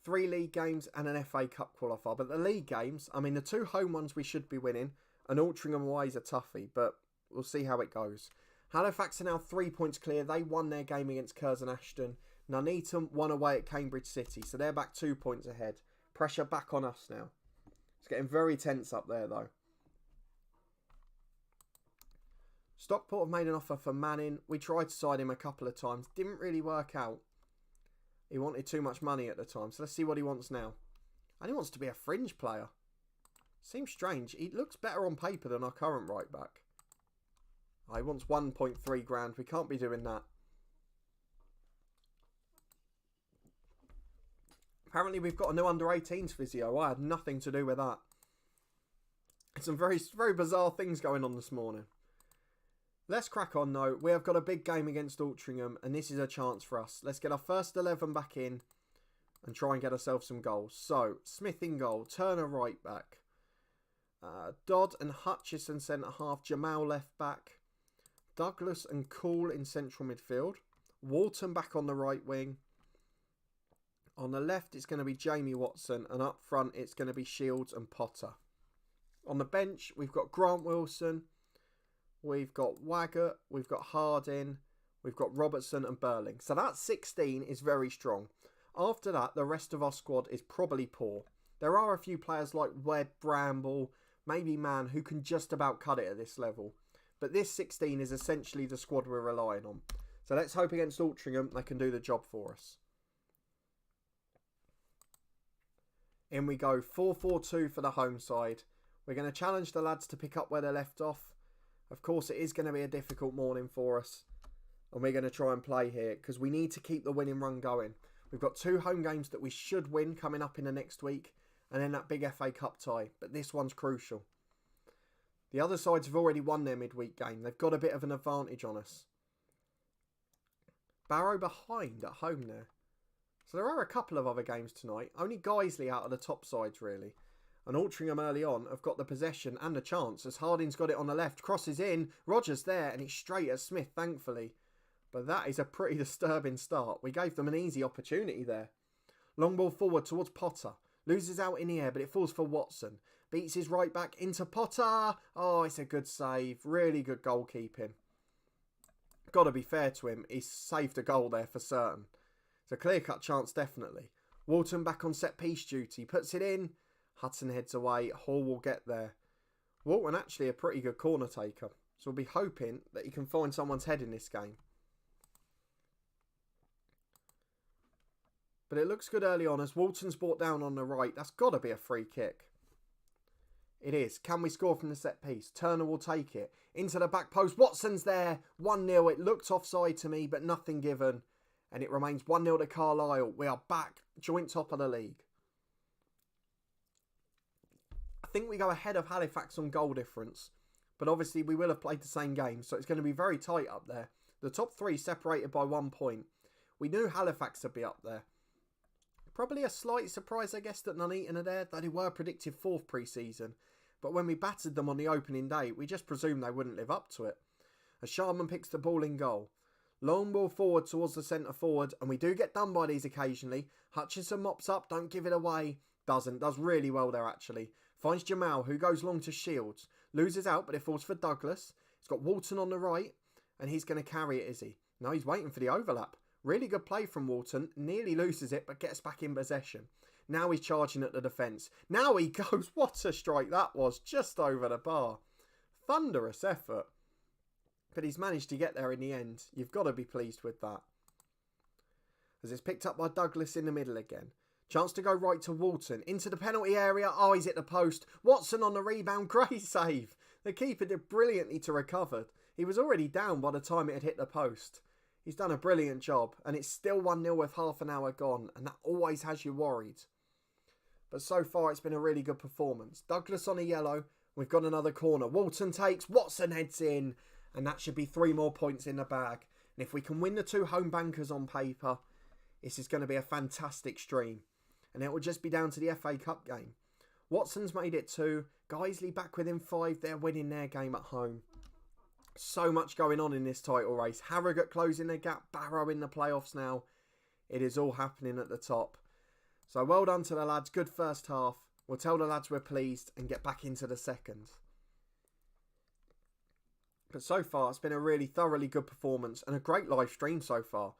3 league games and an FA Cup qualifier. But the league games, I mean, the 2 home ones we should be winning. And Altrincham away is a toughie, but we'll see how it goes. Halifax are now 3 points clear. They won their game against Curzon Ashton. Nuneaton won away at Cambridge City, so they're back 2 points ahead. Pressure back on us now. It's getting very tense up there, though. Stockport have made an offer for Manning. We tried to sign him a couple of times. Didn't really work out. He wanted too much money at the time, so let's see what he wants now. And he wants to be a fringe player. Seems strange. He looks better on paper than our current right back. Oh, he wants 1.3 grand. We can't be doing that. Apparently we've got a new under-18s physio. I had nothing to do with that. Some very, very bizarre things going on this morning. Let's crack on though. We have got a big game against Altrincham and this is a chance for us. Let's get our first 11 back in and try and get ourselves some goals. So, Smith in goal, Turner right back. Dodd and Hutchison centre half, Jamal left back. Douglas and Cool in central midfield. Walton back on the right wing. On the left it's going to be Jamie Watson and up front it's going to be Shields and Potter. On the bench we've got Grant Wilson. We've got Waggett, we've got Harding, we've got Robertson and Burling. So that 16 is very strong. After that, the rest of our squad is probably poor. There are a few players like Webb, Bramble, maybe Mann, who can just about cut it at this level. But this 16 is essentially the squad we're relying on. So let's hope against Altrincham they can do the job for us. In we go, 4-4-2 for the home side. We're going to challenge the lads to pick up where they left off. Of course, it is going to be a difficult morning for us. And we're going to try and play here because we need to keep the winning run going. We've got 2 home games that we should win coming up in the next week. And then that big FA Cup tie. But this one's crucial. The other sides have already won their midweek game. They've got a bit of an advantage on us. Barrow behind at home there. So there are a couple of other games tonight. Only Guiseley out of the top sides really. And Altrincham early on have got the possession and the chance as Harding's got it on the left. Crosses in. Rogers there and it's straight at Smith thankfully. But that is a pretty disturbing start. We gave them an easy opportunity there. Long ball forward towards Potter. Loses out in the air but it falls for Watson. Beats his right back into Potter. Oh, it's a good save. Really good goalkeeping. Got to be fair to him. He's saved a goal there for certain. It's a clear-cut chance, definitely. Walton back on set-piece duty. Puts it in. Hudson heads away. Hall will get there. Walton actually a pretty good corner taker. So we'll be hoping that he can find someone's head in this game. But it looks good early on as Walton's brought down on the right. That's got to be a free kick. It is. Can we score from the set piece? Turner will take it. Into the back post. Watson's there. 1-0. It looked offside to me, but nothing given. And it remains 1-0 to Carlisle. We are back. Joint top of the league. I think we go ahead of Halifax on goal difference. But obviously we will have played the same game. So it's going to be very tight up there. The top 3 separated by 1 point. We knew Halifax would be up there. Probably a slight surprise, I guess, that Nuneaton are there. They were predicted 4th pre-season. But when we battered them on the opening day, we just presumed they wouldn't live up to it. As Sharman picks the ball in goal. Long ball forward towards the centre forward. And we do get done by these occasionally. Hutchinson mops up. Don't give it away. Doesn't. Does really well there, actually. Finds Jamal, who goes long to Shields. Loses out, but it falls for Douglas. He's got Walton on the right. And he's going to carry it, is he? No, he's waiting for the overlap. Really good play from Walton. Nearly loses it, but gets back in possession. Now he's charging at the defence. Now he goes. What a strike that was. Just over the bar. Thunderous effort. But he's managed to get there in the end. You've got to be pleased with that. As it's picked up by Douglas in the middle again. Chance to go right to Walton. Into the penalty area. Oh, he's hit the post. Watson on the rebound. Great save. The keeper did brilliantly to recover. He was already down by the time it had hit the post. He's done a brilliant job. And it's still 1-0 with half an hour gone. And that always has you worried. But so far it's been a really good performance. Douglas on a yellow. We've got another corner. Walton takes. Watson heads in. And that should be 3 more points in the bag. And if we can win the 2 home bankers on paper, this is going to be a fantastic stream. And it will just be down to the FA Cup game. Watson's made it 2. Guiseley back within 5. They're winning their game at home. So much going on in this title race. Harrogate closing their gap. Barrow in the playoffs now. It is all happening at the top. So well done to the lads. Good first half. We'll tell the lads we're pleased and get back into the second. But so far, it's been a really thoroughly good performance and a great live stream so far.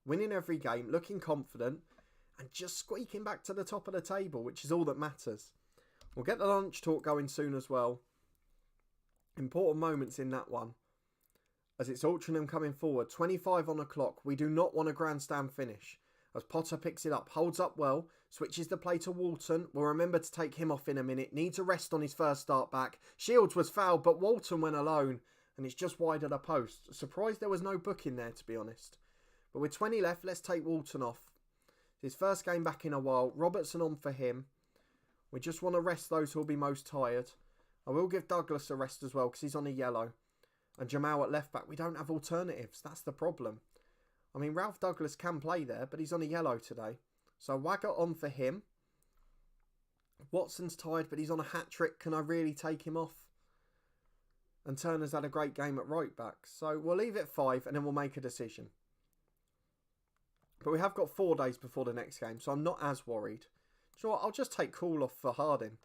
Winning every game, looking confident, and just squeaking back to the top of the table, which is all that matters. We'll get the lunch talk going soon as well. Important moments in that one. As it's Altrincham coming forward, 25 on the clock. We do not want a grandstand finish. As Potter picks it up, holds up well, switches the play to Walton. We'll remember to take him off in a minute. Needs a rest on his first start back. Shields was fouled, but Walton went alone. And it's just wide of the post. Surprised there was no book in there, to be honest. But with 20 left, let's take Walton off. His first game back in a while. Robertson on for him. We just want to rest those who will be most tired. I will give Douglas a rest as well because he's on a yellow. And Jamal at left back. We don't have alternatives. That's the problem. I mean, Ralph Douglas can play there, but he's on a yellow today. So Waggett on for him. Watson's tired, but he's on a hat-trick. Can I really take him off? And Turner's had a great game at right back. So we'll leave it 5 and then we'll make a decision. But we have got 4 days before the next game, so I'm not as worried. Do you know what? I'll just take Cool off for Harding.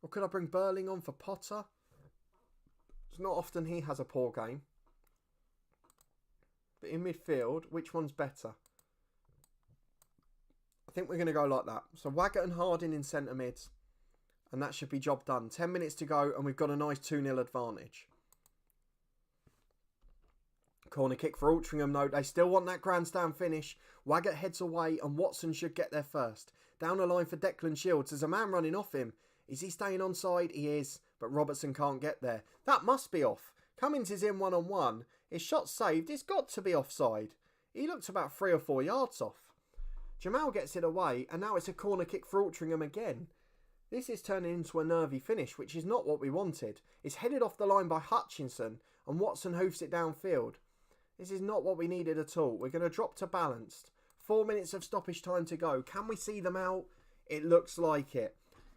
Or could I bring Burling on for Potter? It's not often he has a poor game. But in midfield, which one's better? I think we're going to go like that. So Waggett and Harding in centre mids. And that should be job done. 10 minutes to go and we've got a nice 2-0 advantage. Corner kick for Altrincham though. They still want that grandstand finish. Waggett heads away and Watson should get there first. Down the line for Declan Shields. There's a man running off him. Is he staying onside? He is. But Robertson can't get there. That must be off. Cummins is in one-on-one. His shot saved. It's got to be offside. He looked about 3 or 4 yards off. Jamal gets it away and now it's a corner kick for Altrincham again. This is turning into a nervy finish, which is not what we wanted. It's headed off the line by Hutchinson and Watson hoofs it downfield. This is not what we needed at all. We're going to drop to balanced. 4 minutes of stoppage time to go. Can we see them out? It looks like it.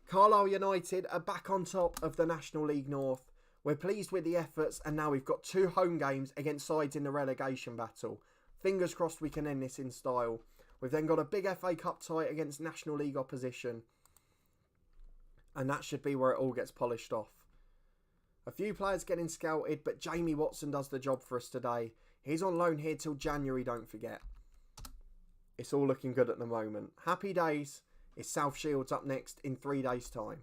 Carlisle United are back on top of the National League North. We're pleased with the efforts and now we've got 2 home games against sides in the relegation battle. Fingers crossed we can end this in style. We've then got a big FA Cup tie against National League opposition. And that should be where it all gets polished off. A few players getting scouted, but Jamie Watson does the job for us today. He's on loan here till January, don't forget. It's all looking good at the moment. Happy days. It's South Shields up next in 3 days' time.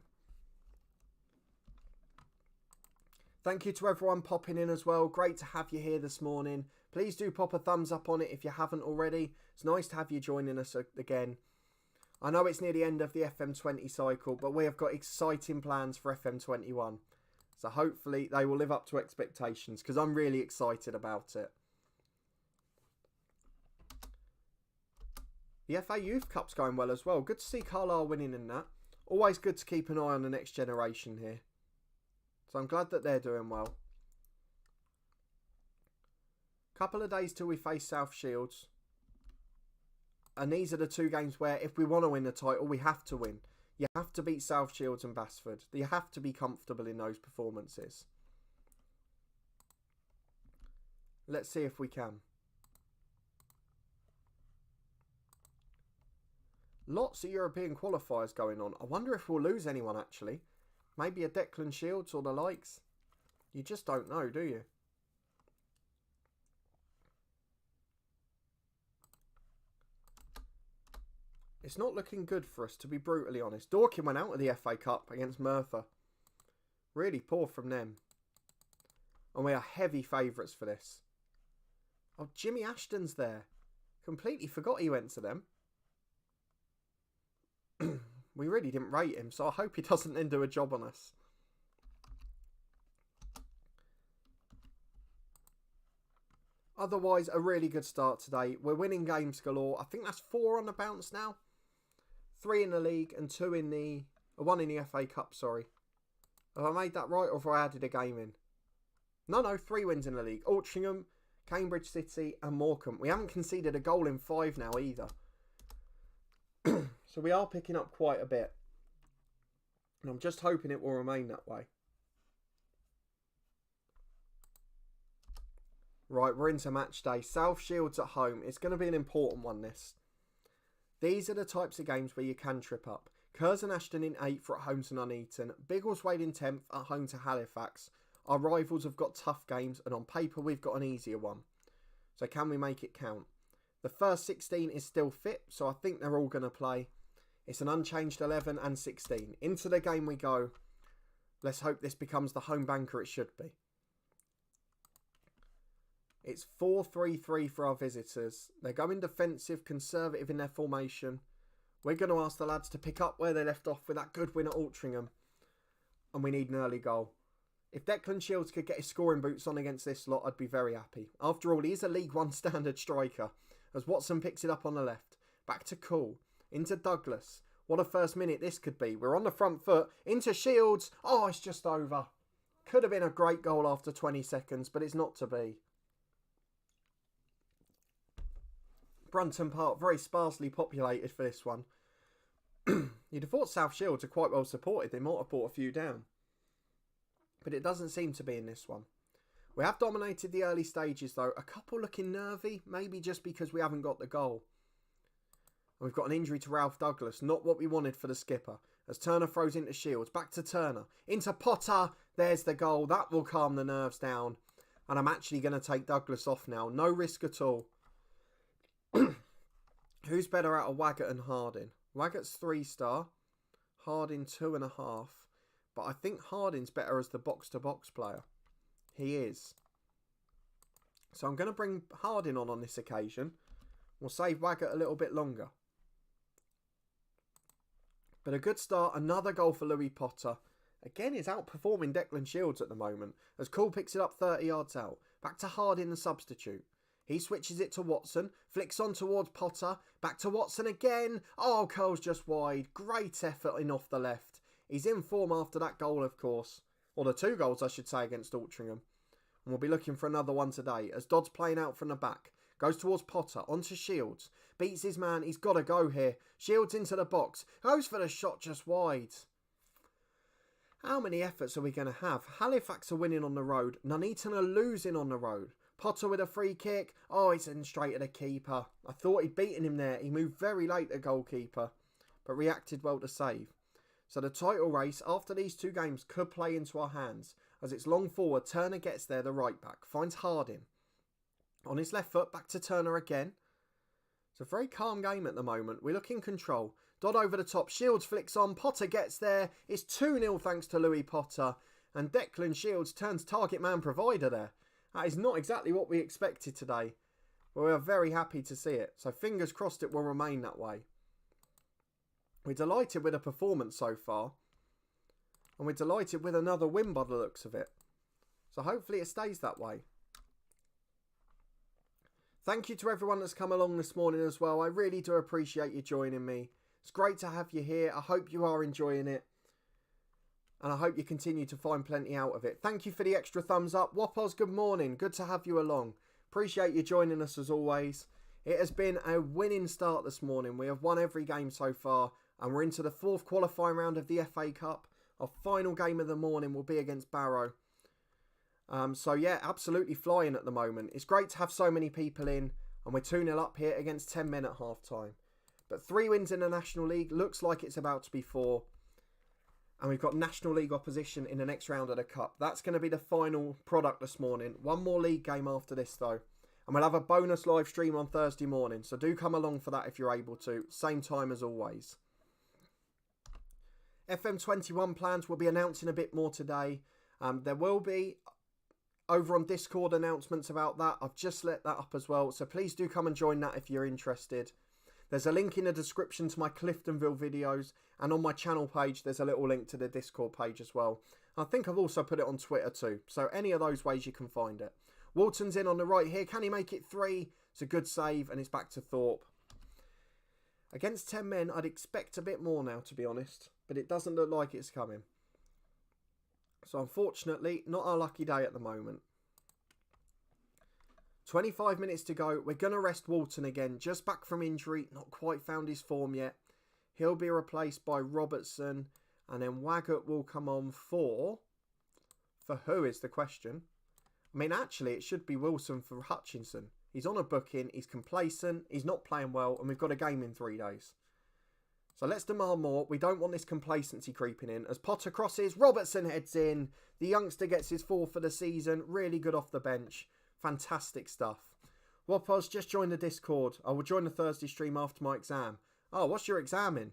Thank you to everyone popping in as well. Great to have you here this morning. Please do pop a thumbs up on it if you haven't already. It's nice to have you joining us again. I know it's near the end of the FM20 cycle, but we have got exciting plans for FM21. So hopefully they will live up to expectations because I'm really excited about it. The FA Youth Cup's going well as well. Good to see Carlisle winning in that. Always good to keep an eye on the next generation here. So I'm glad that they're doing well. Couple of days till we face South Shields. And these are the 2 games where if we want to win the title, we have to win. You have to beat South Shields and Basford. You have to be comfortable in those performances. Let's see if we can. Lots of European qualifiers going on. I wonder if we'll lose anyone actually. Maybe a Declan Shields or the likes. You just don't know, do you? It's not looking good for us, to be brutally honest. Dorking went out of the FA Cup against Merthyr. Really poor from them. And we are heavy favourites for this. Oh, Jimmy Ashton's there. Completely forgot he went to them. We really didn't rate him, so I hope he doesn't then do a job on us. Otherwise, a really good start today. We're winning games galore. I think that's 4 on the bounce now. 3 in the league and 1 in the FA Cup, sorry. Have I made that right or have I added a game in? No, 3 wins in the league. Altrincham, Cambridge City and Morecambe. We haven't conceded a goal in 5 now either. So we are picking up quite a bit. And I'm just hoping it will remain that way. Right, we're into match day. South Shields at home. It's going to be an important one, this. These are the types of games where you can trip up. Curzon Ashton in 8th at home to Nuneaton. Biggleswade in 10th at home to Halifax. Our rivals have got tough games, and on paper we've got an easier one. So can we make it count? The first 16 is still fit, so I think they're all going to play. It's an unchanged 11 and 16. Into the game we go. Let's hope this becomes the home banker it should be. It's 4-3-3 for our visitors. They're going defensive, conservative in their formation. We're going to ask the lads to pick up where they left off with that good win at Altrincham. And we need an early goal. If Declan Shields could get his scoring boots on against this lot, I'd be very happy. After all, he is a League One standard striker. As Watson picks it up on the left. Back to Cool. Into Douglas. What a first minute this could be. We're on the front foot. Into Shields. Oh, it's just over. Could have been a great goal after 20 seconds, but it's not to be. Brunton Park, very sparsely populated for this one. You'd have thought South Shields are quite well supported. They might have brought a few down. But it doesn't seem to be in this one. We have dominated the early stages though. A couple looking nervy, maybe just because we haven't got the goal. And we've got an injury to Ralph Douglas, not what we wanted for the skipper. As Turner throws into Shields, back to Turner, into Potter. There's the goal. That will calm the nerves down. And I'm actually going to take Douglas off now. No risk at all. Who's better out of Waggett and Harding? Waggett's 3-star. Harding 2.5. But I think Harding's better as the box-to-box player. He is. So I'm going to bring Harding on this occasion. We'll save Waggett a little bit longer. But a good start. Another goal for Louis Potter. Again, he's outperforming Declan Shields at the moment. As Cole picks it up 30 yards out. Back to Harding, the substitute. He switches it to Watson. Flicks on towards Potter. Back to Watson again. Oh, Cole's just wide. Great effort in off the left. He's in form after that goal, of course. Or the 2 goals, I should say, against Altrincham. And we'll be looking for another one today. As Dodd's playing out from the back. Goes towards Potter. Onto Shields. Beats his man. He's got to go here. Shields into the box. Goes for the shot just wide. How many efforts are we going to have? Halifax are winning on the road. Nuneaton are losing on the road. Potter with a free kick. Oh, it's in straight at the keeper. I thought he'd beaten him there. He moved very late, the goalkeeper. But reacted well to save. So the title race after these 2 games could play into our hands. As it's long forward, Turner gets there, the right back. Finds Harding. On his left foot, back to Turner again. It's a very calm game at the moment. We look in control. Dodd over the top. Shields flicks on. Potter gets there. It's 2-0 thanks to Louis Potter. And Declan Shields turns target man provider there. That is not exactly what we expected today. But we are very happy to see it. So fingers crossed it will remain that way. We're delighted with the performance so far. And we're delighted with another win by the looks of it. So hopefully it stays that way. Thank you to everyone that's come along this morning as well. I really do appreciate you joining me. It's great to have you here. I hope you are enjoying it. And I hope you continue to find plenty out of it. Thank you for the extra thumbs up. Wapos, good morning. Good to have you along. Appreciate you joining us as always. It has been a winning start this morning. We have won every game so far. And we're into the 4th qualifying round of the FA Cup. Our final game of the morning will be against Barrow. So yeah, absolutely flying at the moment. It's great to have so many people in. And we're 2-0 up here against 10 men at half time. But 3 wins in the National League. Looks like it's about to be 4. And we've got National League opposition in the next round of the Cup. That's going to be the final product this morning. 1 more league game after this though. And we'll have a bonus live stream on Thursday morning. So do come along for that if you're able to. Same time as always. FM21 plans will be announcing a bit more today. There will be over on Discord announcements about that. I've just let that up as well. So please do come and join that if you're interested. There's a link in the description to my Cliftonville videos. And on my channel page, there's a little link to the Discord page as well. I think I've also put it on Twitter too. So any of those ways you can find it. Walton's in on the right here. Can he make it 3? It's a good save and it's back to Thorpe. Against 10 men, I'd expect a bit more now, to be honest. But it doesn't look like it's coming. So unfortunately, not our lucky day at the moment. 25 minutes to go. We're going to rest Walton again. Just back from injury. Not quite found his form yet. He'll be replaced by Robertson. And then Waggett will come on for who is the question? I mean, actually, it should be Wilson for Hutchinson. He's on a booking, he's complacent, he's not playing well, and we've got a game in 3 days. So let's demand more. We don't want this complacency creeping in. As Potter crosses, Robertson heads in. The youngster gets his 4th for the season. Really good off the bench. Fantastic stuff. Wapos, just joined the Discord. I will join the Thursday stream after my exam. Oh, what's your exam in?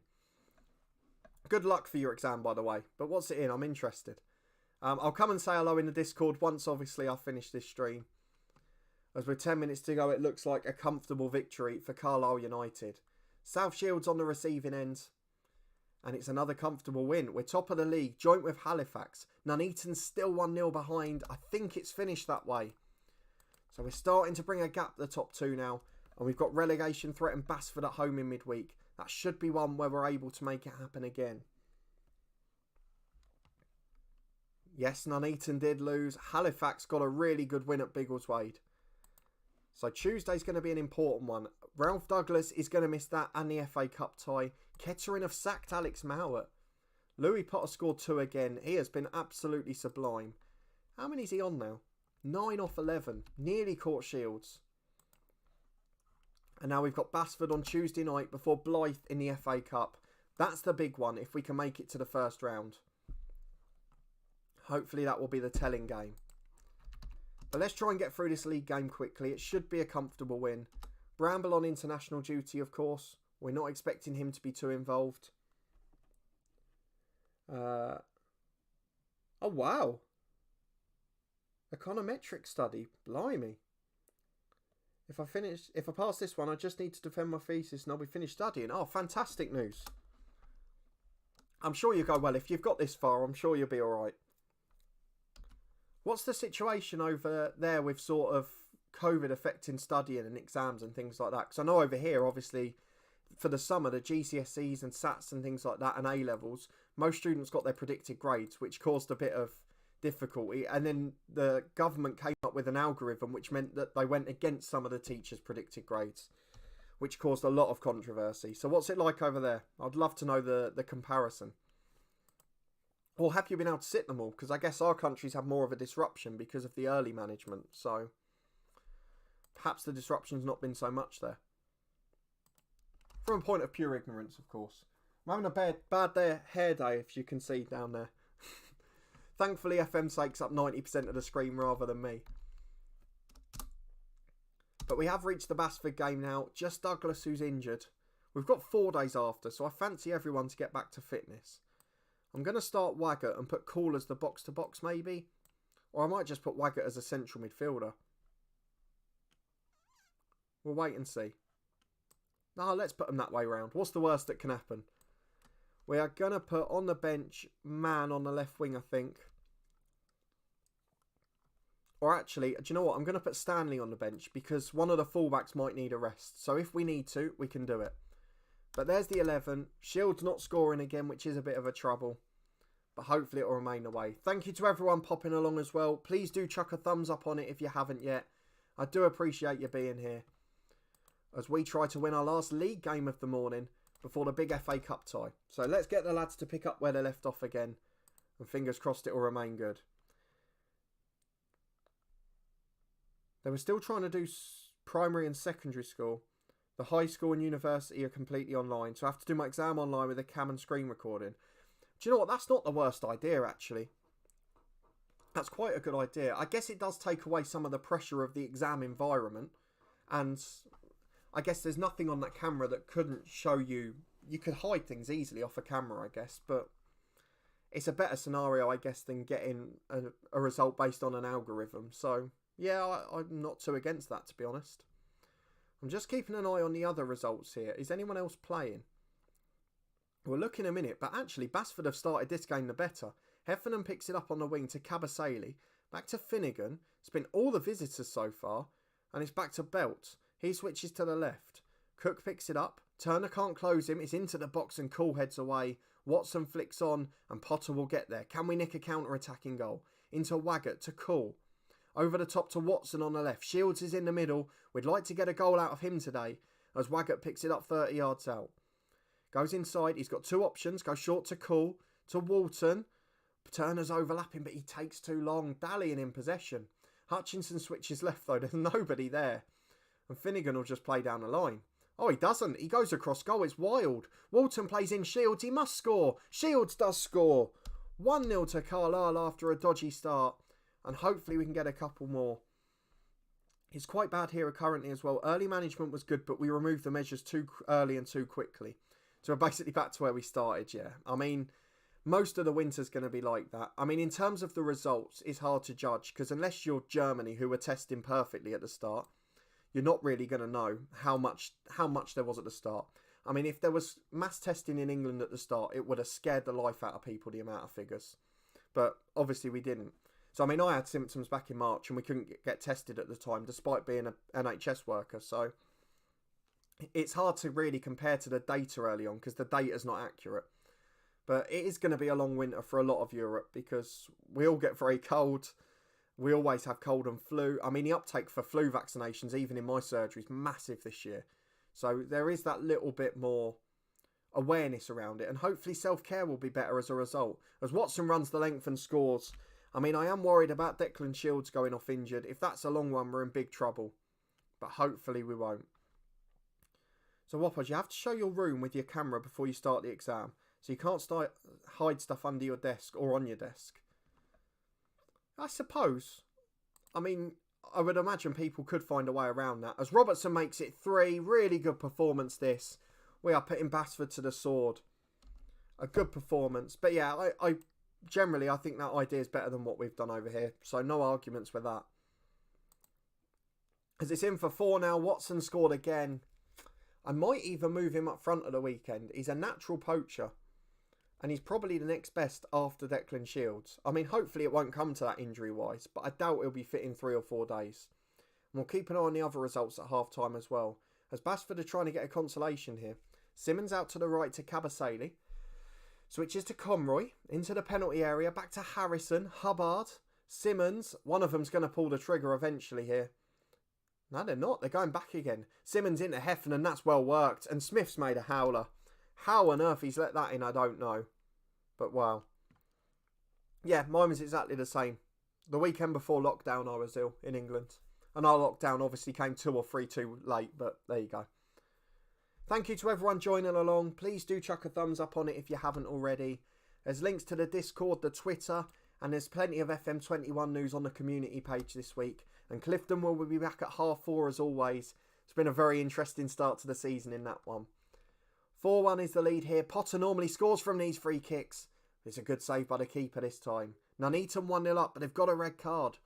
Good luck for your exam, by the way. But what's it in? I'm interested. I'll come and say hello in the Discord once, obviously, I finish this stream. As with 10 minutes to go, it looks like a comfortable victory for Carlisle United. South Shields on the receiving end. And it's another comfortable win. We're top of the league, joint with Halifax. Nuneaton's still 1-0 behind. I think it's finished that way. So we're starting to bring a gap to the top 2 now. And we've got relegation threat and Basford at home in midweek. That should be one where we're able to make it happen again. Yes, Nuneaton did lose. Halifax got a really good win at Biggleswade. So Tuesday's going to be an important one. Ralph Douglas is going to miss that and the FA Cup tie. Kettering have sacked Alex Mowat. Louis Potter scored 2 again. He has been absolutely sublime. How many is he on now? 9 off 11. Nearly caught Shields. And now we've got Basford on Tuesday night before Blythe in the FA Cup. That's the big one if we can make it to the first round. Hopefully that will be the telling game. But let's try and get through this league game quickly. It should be a comfortable win. Bramble on international duty, of course. We're not expecting him to be too involved. Oh, wow. Econometric study. Blimey. If I pass this one, I just need to defend my thesis and I'll be finished studying. Oh, fantastic news. I'm sure you'll go well. If you've got this far, I'm sure you'll be all right. What's the situation over there with sort of COVID affecting studying and exams and things like that? Because I know over here, obviously, for the summer, the GCSEs and SATs and things like that and A-levels, most students got their predicted grades, which caused a bit of difficulty. And then the government came up with an algorithm which meant that they went against some of the teachers' predicted grades, which caused a lot of controversy. So what's it like over there? I'd love to know the comparison. Or have you been able to sit them all? Because I guess our countries have more of a disruption because of the early management. So perhaps the disruption's not been so much there. From a point of pure ignorance, of course. I'm having a bad hair day, if you can see down there. Thankfully, FM takes up 90% of the screen rather than me. But we have reached the Basford game now. Just Douglas who's injured. We've got 4 days after, so I fancy everyone to get back to fitness. I'm going to start Waggett and put Call as the box-to-box maybe. Or I might just put Waggett as a central midfielder. We'll wait and see. No, let's put them that way round. What's the worst that can happen? We are going to put on the bench Man on the left wing, I think. Or actually, do you know what? I'm going to put Stanley on the bench because one of the fullbacks might need a rest. So if we need to, we can do it. But there's the 11. Shields not scoring again, which is a bit of a trouble. But hopefully it will remain the way. Thank you to everyone popping along as well. Please do chuck a thumbs up on it if you haven't yet. I do appreciate you being here. As we try to win our last league game of the morning before the big FA Cup tie. So let's get the lads to pick up where they left off again. And fingers crossed it will remain good. They were still trying to do primary and secondary school. The high school and university are completely online. So I have to do my exam online with a cam and screen recording. Do you know what? That's not the worst idea, actually. That's quite a good idea. I guess it does take away some of the pressure of the exam environment. And I guess there's nothing on that camera that couldn't show you. You could hide things easily off a camera, I guess. But it's a better scenario, I guess, than getting a result based on an algorithm. So, yeah, I'm not too against that, to be honest. I'm just keeping an eye on the other results here. Is anyone else playing? We'll look in a minute, but actually Basford have started this game the better. Heffernan picks it up on the wing to Cabasele. Back to Finnegan. It's been all the visitors so far. And it's back to Belt. He switches to the left. Cook picks it up. Turner can't close him. It's into the box and Cool heads away. Watson flicks on and Potter will get there. Can we nick a counter-attacking goal? Into Waggett to Cool. Over the top to Watson on the left. Shields is in the middle. We'd like to get a goal out of him today. As Waggett picks it up 30 yards out. Goes inside. He's got two options. Goes short to Cool. to Walton. Turner's overlapping, but he takes too long, dallying in possession. Hutchinson switches left though, there's nobody there. And Finnegan will just play down the line. Oh, he doesn't. He goes across goal. It's wild. Walton plays in Shields. He must score. Shields does score. 1-0 to Carlisle after a dodgy start. And hopefully we can get a couple more. It's quite bad here currently as well. Early management was good, but we removed the measures too early and too quickly. So we're basically back to where we started, yeah. I mean, most of the winter's going to be like that. I mean, in terms of the results, it's hard to judge. Because unless you're Germany, who were testing perfectly at the start, you're not really going to know how much there was at the start. I mean, if there was mass testing in England at the start, it would have scared the life out of people, the amount of figures. But obviously we didn't. So, I mean, I had symptoms back in March and we couldn't get tested at the time, despite being an NHS worker. So, it's hard to really compare to the data early on because the data's not accurate. But it is going to be a long winter for a lot of Europe because we all get very cold. We always have cold and flu. I mean, the uptake for flu vaccinations, even in my surgery, is massive this year. So there is that little bit more awareness around it. And hopefully self-care will be better as a result. As Watson runs the length and scores. I mean, I am worried about Declan Shields going off injured. If that's a long one, we're in big trouble. But hopefully we won't. So Woppers, you have to show your room with your camera before you start the exam. So you can't hide stuff under your desk or on your desk. I suppose. I mean, I would imagine people could find a way around that. As Robertson makes it 3. Really good performance this. We are putting Basford to the sword. A good performance. But yeah, I generally, I think that idea is better than what we've done over here. So no arguments with that. As it's in for 4 now. Watson scored again. I might even move him up front at the weekend. He's a natural poacher. And he's probably the next best after Declan Shields. I mean, hopefully it won't come to that injury-wise. But I doubt he'll be fit in 3 or 4 days. And we'll keep an eye on the other results at half-time as well. As Basford are trying to get a consolation here. Simmons out to the right to Kabasele. Switches to Conroy. Into the penalty area. Back to Harrison. Hubbard. Simmons. One of them's going to pull the trigger eventually here. No, they're not. They're going back again. Simmons into Heffernan. That's well worked. And Smith's made a howler. How on earth he's let that in, I don't know. But wow. Yeah, mine was exactly the same. The weekend before lockdown, I was ill in England. And our lockdown obviously came 2 or 3 too late, but there you go. Thank you to everyone joining along. Please do chuck a thumbs up on it if you haven't already. There's links to the Discord, the Twitter, and there's plenty of FM21 news on the community page this week. And Clifton will be back at 4:30 as always. It's been a very interesting start to the season in that one. 4-1 is the lead here. Potter normally scores from these free kicks. It's a good save by the keeper this time. Nuneaton 1-0 up, but they've got a red card.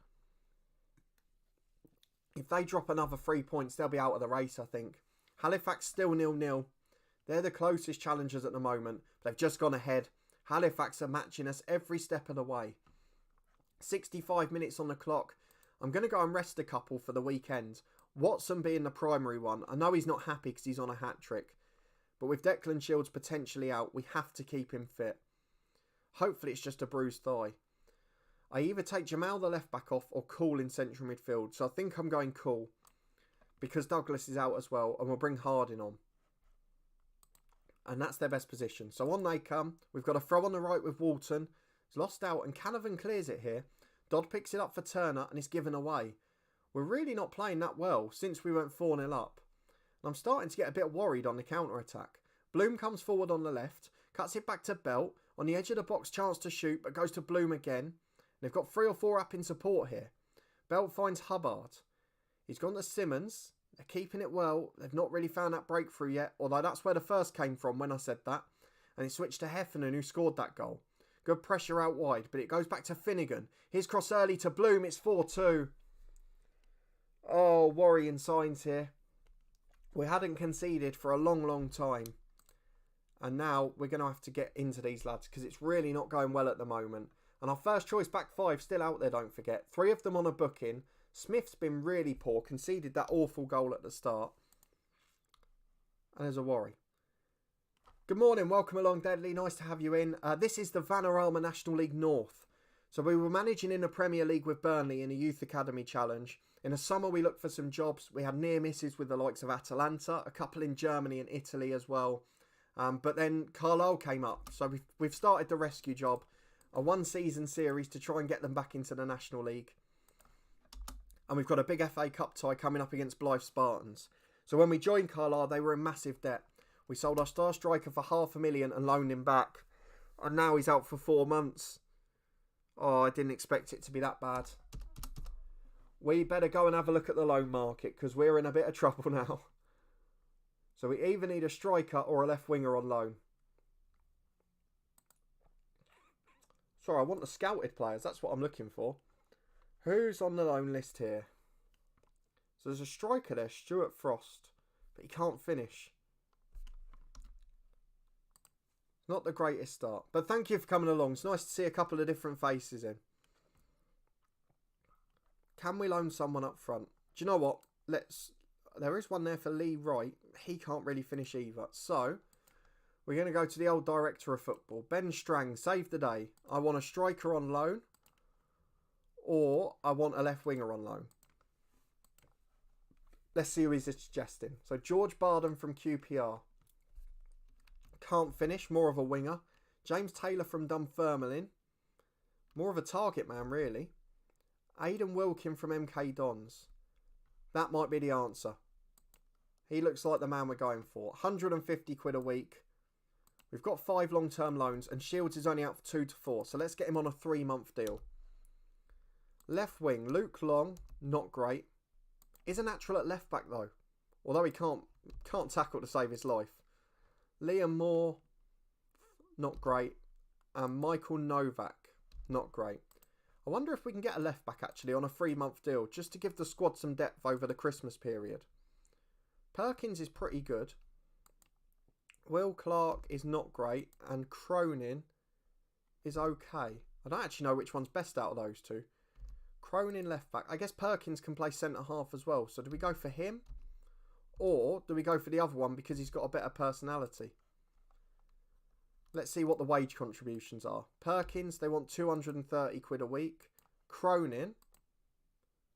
If they drop another 3 points, they'll be out of the race, I think. Halifax still 0-0. They're the closest challengers at the moment. But they've just gone ahead. Halifax are matching us every step of the way. 65 minutes on the clock. I'm going to go and rest a couple for the weekend. Watson being the primary one. I know he's not happy because he's on a hat-trick. But with Declan Shields potentially out, we have to keep him fit. Hopefully it's just a bruised thigh. I either take Jamal the left back off or Cool in central midfield. So I think I'm going Cool. Because Douglas is out as well. And we'll bring Harding on. And that's their best position. So on they come. We've got a throw on the right with Walton. It's lost out and Canavan clears it here. Dodd picks it up for Turner and it's given away. We're really not playing that well since we went 4-0 up. I'm starting to get a bit worried on the counter-attack. Bloom comes forward on the left, cuts it back to Belt, on the edge of the box, chance to shoot, but goes to Bloom again. They've got 3 or 4 up in support here. Belt finds Hubbard. He's gone to Simmons. They're keeping it well. They've not really found that breakthrough yet, although that's where the first came from when I said that. And it switched to Heffernan, who scored that goal. Good pressure out wide, but it goes back to Finnegan. His cross early to Bloom. It's 4-2. Oh, worrying signs here. We hadn't conceded for a long, long time. And now we're going to have to get into these lads because it's really not going well at the moment. And our first choice back 5 still out there, don't forget. 3 of them on a booking. Smith's been really poor. Conceded that awful goal at the start. And there's a worry. Good morning. Welcome along, Deadly. Nice to have you in. This is the Vanarama National League North. So we were managing in the Premier League with Burnley in a Youth Academy Challenge. In the summer, we looked for some jobs. We had near misses with the likes of Atalanta, a couple in Germany and Italy as well. But then Carlisle came up. So we've started the rescue job. A one-season series to try and get them back into the National League. And we've got a big FA Cup tie coming up against Blythe Spartans. So when we joined Carlisle, they were in massive debt. We sold our star striker for $500,000 and loaned him back. And now he's out for 4 months. Oh, I didn't expect it to be that bad. We better go and have a look at the loan market because we're in a bit of trouble now. So we either need a striker or a left winger on loan. Sorry, I want the scouted players. That's what I'm looking for. Who's on the loan list here? So there's a striker there, Stuart Frost. But he can't finish. Not the greatest start. But thank you for coming along. It's nice to see a couple of different faces in. Can we loan someone up front? Do you know what? There is one there for Lee Wright. He can't really finish either. So, we're going to go to the old director of football. Ben Strang, save the day. I want a striker on loan. Or I want a left winger on loan. Let's see who he's suggesting. So, George Barden from QPR. Can't finish. More of a winger. James Taylor from Dunfermline. More of a target man, really. Aidan Wilkin from MK Dons. That might be the answer. He looks like the man we're going for. 150 quid a week. We've got 5 long-term loans and Shields is only out for 2 to 4. So let's get him on a 3-month deal. Left wing, Luke Long, not great. Is a natural at left back though. Although he can't tackle to save his life. Liam Moore, not great. And Michael Novak, not great. I wonder if we can get a left back actually on a 3-month deal just to give the squad some depth over the Christmas period. Perkins is pretty good. Will Clark is not great. And Cronin is okay. I don't actually know which one's best out of those two. Cronin left back. I guess Perkins can play centre half as well. So do we go for him? Or do we go for the other one because he's got a better personality? Let's see what the wage contributions are. Perkins, they want 230 quid a week. Cronin,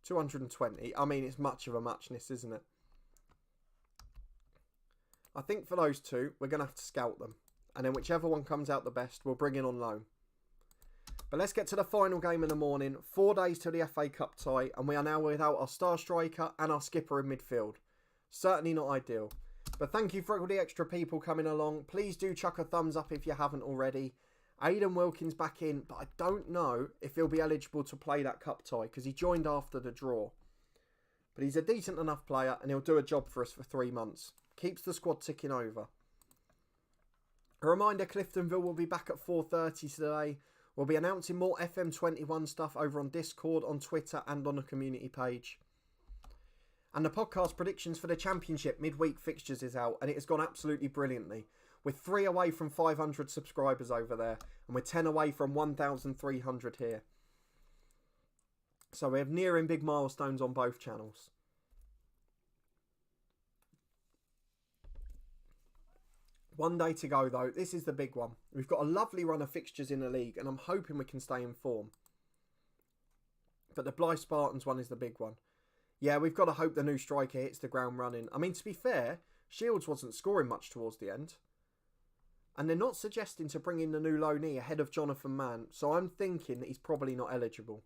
220. I mean, it's much of a muchness, isn't it? I think for those two, we're going to have to scout them. And then whichever one comes out the best, we'll bring in on loan. But let's get to the final game in the morning. 4 days till the FA Cup tie. And we are now without our star striker and our skipper in midfield. Certainly not ideal. But thank you for all the extra people coming along. Please do chuck a thumbs up if you haven't already. Aidan Wilkins back in, but I don't know if he'll be eligible to play that cup tie because he joined after the draw. But he's a decent enough player and he'll do a job for us for 3 months. Keeps the squad ticking over. A reminder, Cliftonville will be back at 4:30 today. We'll be announcing more FM21 stuff over on Discord, on Twitter and on the community page. And the podcast predictions for the Championship midweek fixtures is out and it has gone absolutely brilliantly. We're 3 away from 500 subscribers over there and we're 10 away from 1,300 here. So we're nearing big milestones on both channels. One day to go though. This is the big one. We've got a lovely run of fixtures in the league and I'm hoping we can stay in form. But the Blythe Spartans one is the big one. Yeah, we've got to hope the new striker hits the ground running. I mean, to be fair, Shields wasn't scoring much towards the end. And they're not suggesting to bring in the new loanee ahead of Jonathan Mann. So I'm thinking that he's probably not eligible.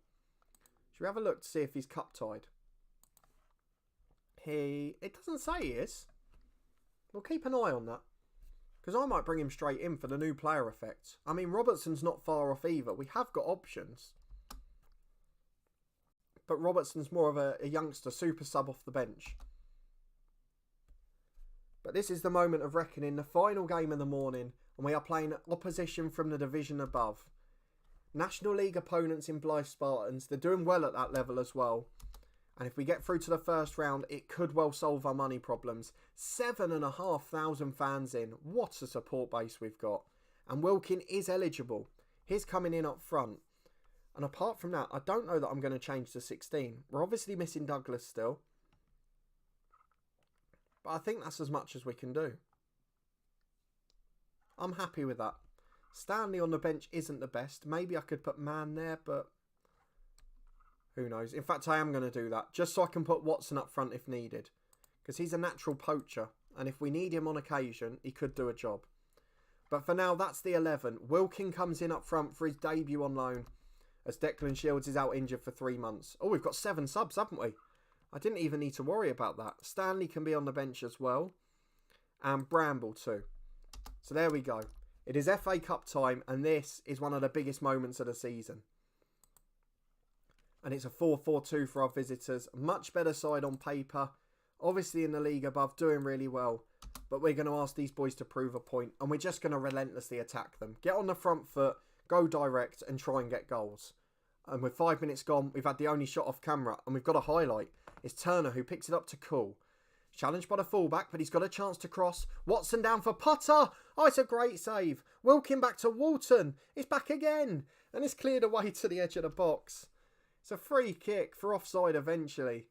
Should we have a look to see if he's cup tied? It doesn't say he is. We'll keep an eye on that. Because I might bring him straight in for the new player effect. I mean, Robertson's not far off either. We have got options. But Robertson's more of a youngster, super sub off the bench. But this is the moment of reckoning, the final game of the morning, and we are playing opposition from the division above. National League opponents in Blythe Spartans, they're doing well at that level as well. And if we get through to the first round, it could well solve our money problems. 7,500 fans in. What a support base we've got. And Wilkin is eligible. He's coming in up front. And apart from that, I don't know that I'm going to change to 16. We're obviously missing Douglas still. But I think that's as much as we can do. I'm happy with that. Stanley on the bench isn't the best. Maybe I could put Mann there, but who knows. In fact, I am going to do that. Just so I can put Watson up front if needed. Because he's a natural poacher. And if we need him on occasion, he could do a job. But for now, that's the 11. Wilkin comes in up front for his debut on loan, as Declan Shields is out injured for 3 months. Oh, we've got 7 subs, haven't we? I didn't even need to worry about that. Stanley can be on the bench as well. And Bramble too. So there we go. It is FA Cup time, and this is one of the biggest moments of the season. And it's a 4-4-2 for our visitors. Much better side on paper. Obviously in the league above, doing really well. But we're going to ask these boys to prove a point, and we're just going to relentlessly attack them. Get on the front foot, go direct, and try and get goals. And with 5 minutes gone, we've had the only shot off camera, and we've got a highlight. It's Turner who picks it up to Cool. Challenged by the fullback, but he's got a chance to cross. Watson down for Potter. Oh, it's a great save. Wilkin back to Walton. It's back again. And it's cleared away to the edge of the box. It's a free kick for offside eventually.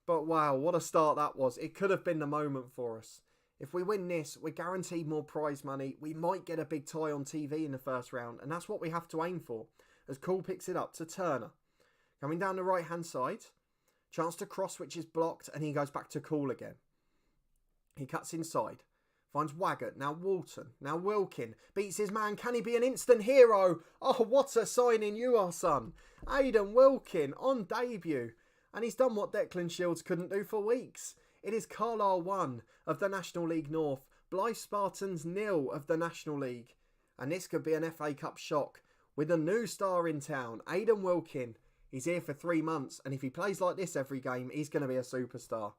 But wow, what a start that was. It could have been the moment for us. If we win this, we're guaranteed more prize money. We might get a big tie on TV in the first round. And that's what we have to aim for. As Cool picks it up to Turner. Coming down the right-hand side. Chance to cross, which is blocked, and he goes back to Cool again. He cuts inside. Finds Waggett, now Walton, now Wilkin. Beats his man, can he be an instant hero? Oh, what a signing you are, son. Aidan Wilkin on debut. And he's done what Declan Shields couldn't do for weeks. It is Carlisle 1 of the National League North. Blythe Spartans 0 of the National League. And this could be an FA Cup shock. With a new star in town, Aidan Wilkin. He's here for 3 months, and if he plays like this every game, he's going to be a superstar.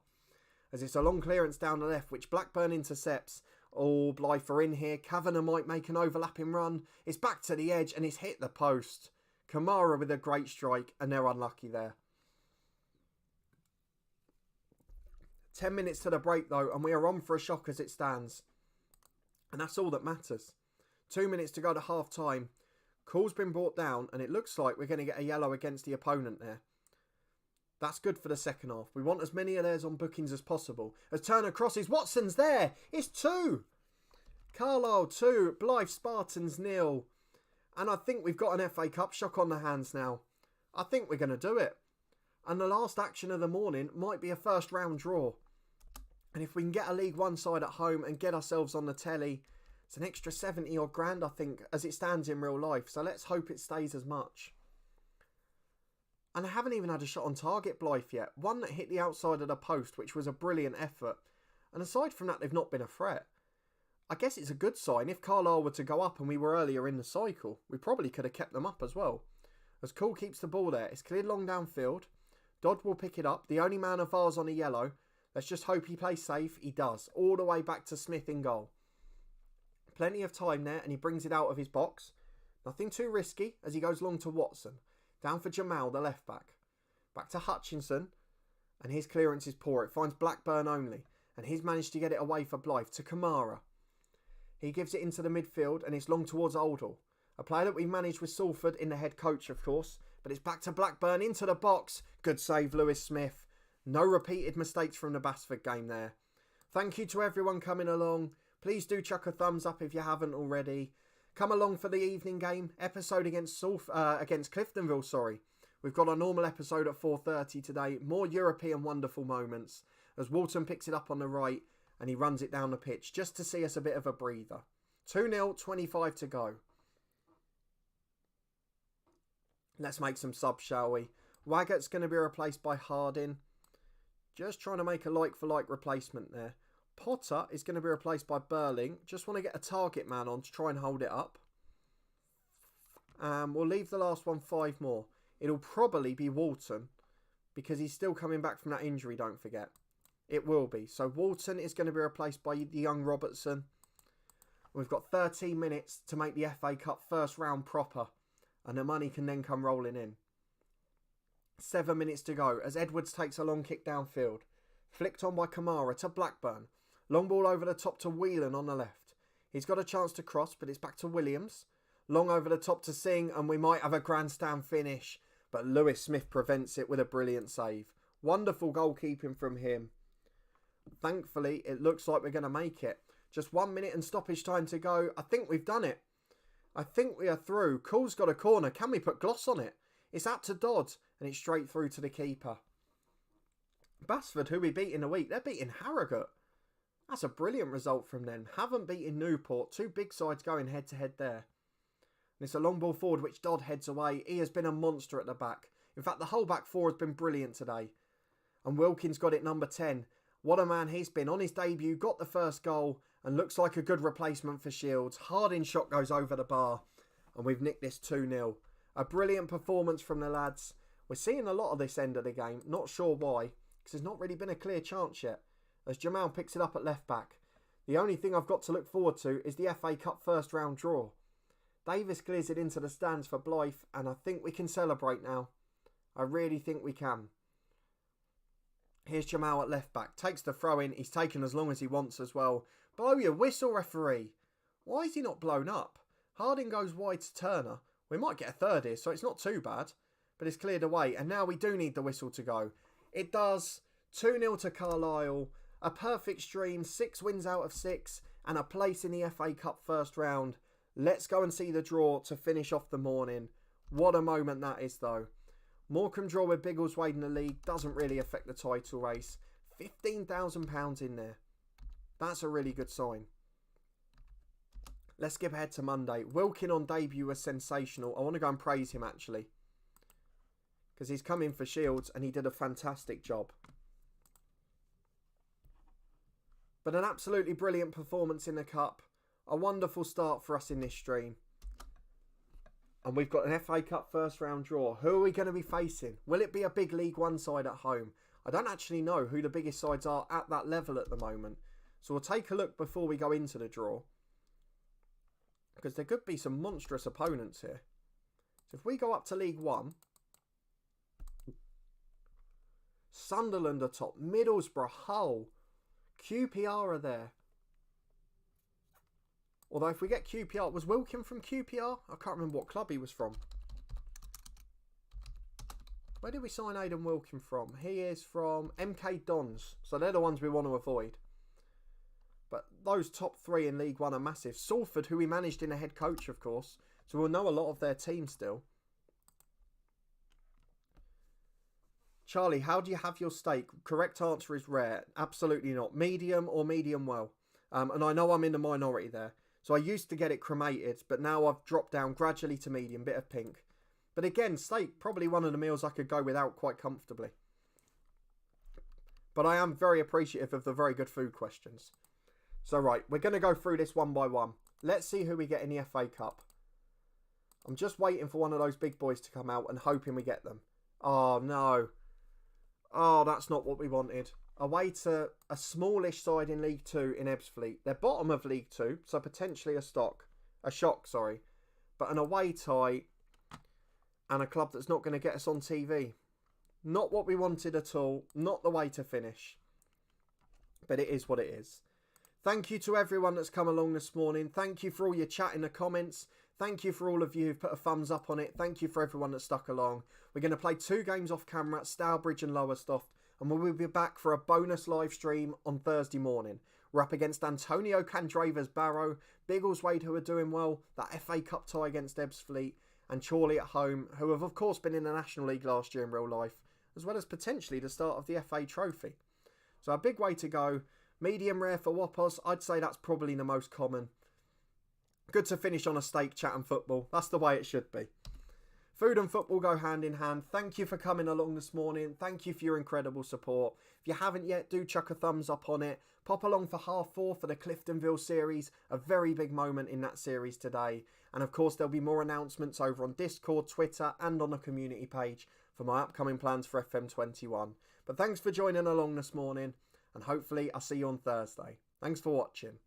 As it's a long clearance down the left, which Blackburn intercepts. Oh, Blythe are in here. Kavanagh might make an overlapping run. It's back to the edge, and it's hit the post. Kamara with a great strike, and they're unlucky there. 10 minutes to the break, though, and we are on for a shock as it stands. And that's all that matters. 2 minutes to go to half-time. Cool's been brought down, and it looks like we're going to get a yellow against the opponent there. That's good for the second half. We want as many of theirs on bookings as possible. As Turner crosses, Watson's there. It's 2. Carlisle 2, Blythe Spartans 0. And I think we've got an FA Cup shock on the hands now. I think we're going to do it. And the last action of the morning might be a first round draw. And if we can get a League One side at home and get ourselves on the telly, it's an extra 70 odd grand, I think, as it stands in real life. So let's hope it stays as much. And I haven't even had a shot on target, Blythe, yet. One that hit the outside of the post, which was a brilliant effort. And aside from that, they've not been a threat. I guess it's a good sign. If Carlisle were to go up and we were earlier in the cycle, we probably could have kept them up as well. As Cool keeps the ball there, it's cleared long downfield. Dodd will pick it up. The only man of ours on a yellow. Let's just hope he plays safe. He does. All the way back to Smith in goal. Plenty of time there, and he brings it out of his box. Nothing too risky as he goes long to Watson. Down for Jamal, the left back. Back to Hutchinson, and his clearance is poor. It finds Blackburn only, and he's managed to get it away for Blythe to Kamara. He gives it into the midfield, and it's long towards Oldhall. A play that we managed with Salford in the head coach, of course, but it's back to Blackburn into the box. Good save, Lewis Smith. No repeated mistakes from the Basford game there. Thank you to everyone coming along. Please do chuck a thumbs up if you haven't already. Come along for the evening game episode against Cliftonville. Sorry, we've got our normal episode at 4:30 today. More European wonderful moments as Walton picks it up on the right and he runs it down the pitch just to see us a bit of a breather. 2-0, 25 to go. Let's make some subs, shall we? Waggett's going to be replaced by Harding. Just trying to make a like-for-like replacement there. Potter is going to be replaced by Burling. Just want to get a target man on to try and hold it up. We'll leave the last one 5 more. It'll probably be Walton because he's still coming back from that injury, don't forget. It will be. So Walton is going to be replaced by the young Robertson. We've got 13 minutes to make the FA Cup first round proper. And the money can then come rolling in. 7 minutes to go as Edwards takes a long kick downfield. Flicked on by Kamara to Blackburn. Long ball over the top to Whelan on the left. He's got a chance to cross, but it's back to Williams. Long over the top to Singh, and we might have a grandstand finish. But Lewis Smith prevents it with a brilliant save. Wonderful goalkeeping from him. Thankfully, it looks like we're going to make it. Just 1 minute and stoppage time to go. I think we've done it. I think we are through. Cool's got a corner. Can we put gloss on it? It's out to Dodd, and it's straight through to the keeper. Basford, who we beat in a week, they're beating Harrogate. That's a brilliant result from them. Haven't beaten Newport. Two big sides going head to head there. And it's a long ball forward which Dodd heads away. He has been a monster at the back. In fact, the whole back four has been brilliant today. And Wilkins got it number 10. What a man he's been. On his debut, got the first goal and looks like a good replacement for Shields. Harding's shot goes over the bar and we've nicked this 2-0. A brilliant performance from the lads. We're seeing a lot of this end of the game. Not sure why, because there's not really been a clear chance yet. As Jamal picks it up at left back. The only thing I've got to look forward to is the FA Cup first round draw. Davis clears it into the stands for Blythe and I think we can celebrate now. I really think we can. Here's Jamal at left back. Takes the throw in. He's taken as long as he wants as well. Blow your whistle, referee. Why is he not blown up? Harding goes wide to Turner. We might get a third here, so it's not too bad. But it's cleared away. And now we do need the whistle to go. It does. 2-0 to Carlisle. A perfect stream. 6 wins out of 6. And a place in the FA Cup first round. Let's go and see the draw to finish off the morning. What a moment that is, though. Morecambe draw with Biggleswade in the league doesn't really affect the title race. £15,000 in there. That's a really good sign. Let's skip ahead to Monday. Wilkin on debut was sensational. I want to go and praise him actually. Because he's come in for Shields and he did a fantastic job. But an absolutely brilliant performance in the Cup. A wonderful start for us in this stream. And we've got an FA Cup first round draw. Who are we going to be facing? Will it be a big League One side at home? I don't actually know who the biggest sides are at that level at the moment. So we'll take a look before we go into the draw. Because there could be some monstrous opponents here. So if we go up to League One. Sunderland are top. Middlesbrough, Hull. QPR are there. Although if we get QPR, was Wilkin from QPR? I can't remember what club he was from. Where did we sign Aidan Wilkin from? He is from MK Dons. So they're the ones we want to avoid. But those top 3 in League One are massive. Salford, who we managed in a head coach, of course. So we'll know a lot of their team still. Charlie, how do you have your steak? Correct answer is rare. Absolutely not. Medium or medium well. And I know I'm in the minority there. So I used to get it cremated, but now I've dropped down gradually to medium, bit of pink. But again, steak, probably one of the meals I could go without quite comfortably. But I am very appreciative of the very good food questions. So right, we're going to go through this one by one. Let's see who we get in the FA Cup. I'm just waiting for one of those big boys to come out and hoping we get them. Oh no. Oh, that's not what we wanted. Away to a smallish side in League 2 in Ebbsfleet. They're bottom of League 2, so potentially a shock, sorry. But an away tie and a club that's not going to get us on TV. Not what we wanted at all. Not the way to finish. But it is what it is. Thank you to everyone that's come along this morning. Thank you for all your chat in the comments. Thank you for all of you who've put a thumbs up on it. Thank you for everyone that stuck along. We're going to play 2 games off camera at Stourbridge and Lowestoft. And we'll be back for a bonus live stream on Thursday morning. We're up against Antonio Candrava's Barrow, Biggleswade, who are doing well, that FA Cup tie against Ebbsfleet, and Chorley at home, who have of course been in the National League last year in real life, as well as potentially the start of the FA Trophy. So a big way to go. Medium rare for Whoppers, I'd say that's probably the most common. Good to finish on a steak chat and football. That's the way it should be. Food and football go hand in hand. Thank you for coming along this morning. Thank you for your incredible support. If you haven't yet, do chuck a thumbs up on it. Pop along for 4:30 for the Cliftonville series. A very big moment in that series today. And of course, there'll be more announcements over on Discord, Twitter, and on the community page for my upcoming plans for FM21. But thanks for joining along this morning. And hopefully, I'll see you on Thursday. Thanks for watching.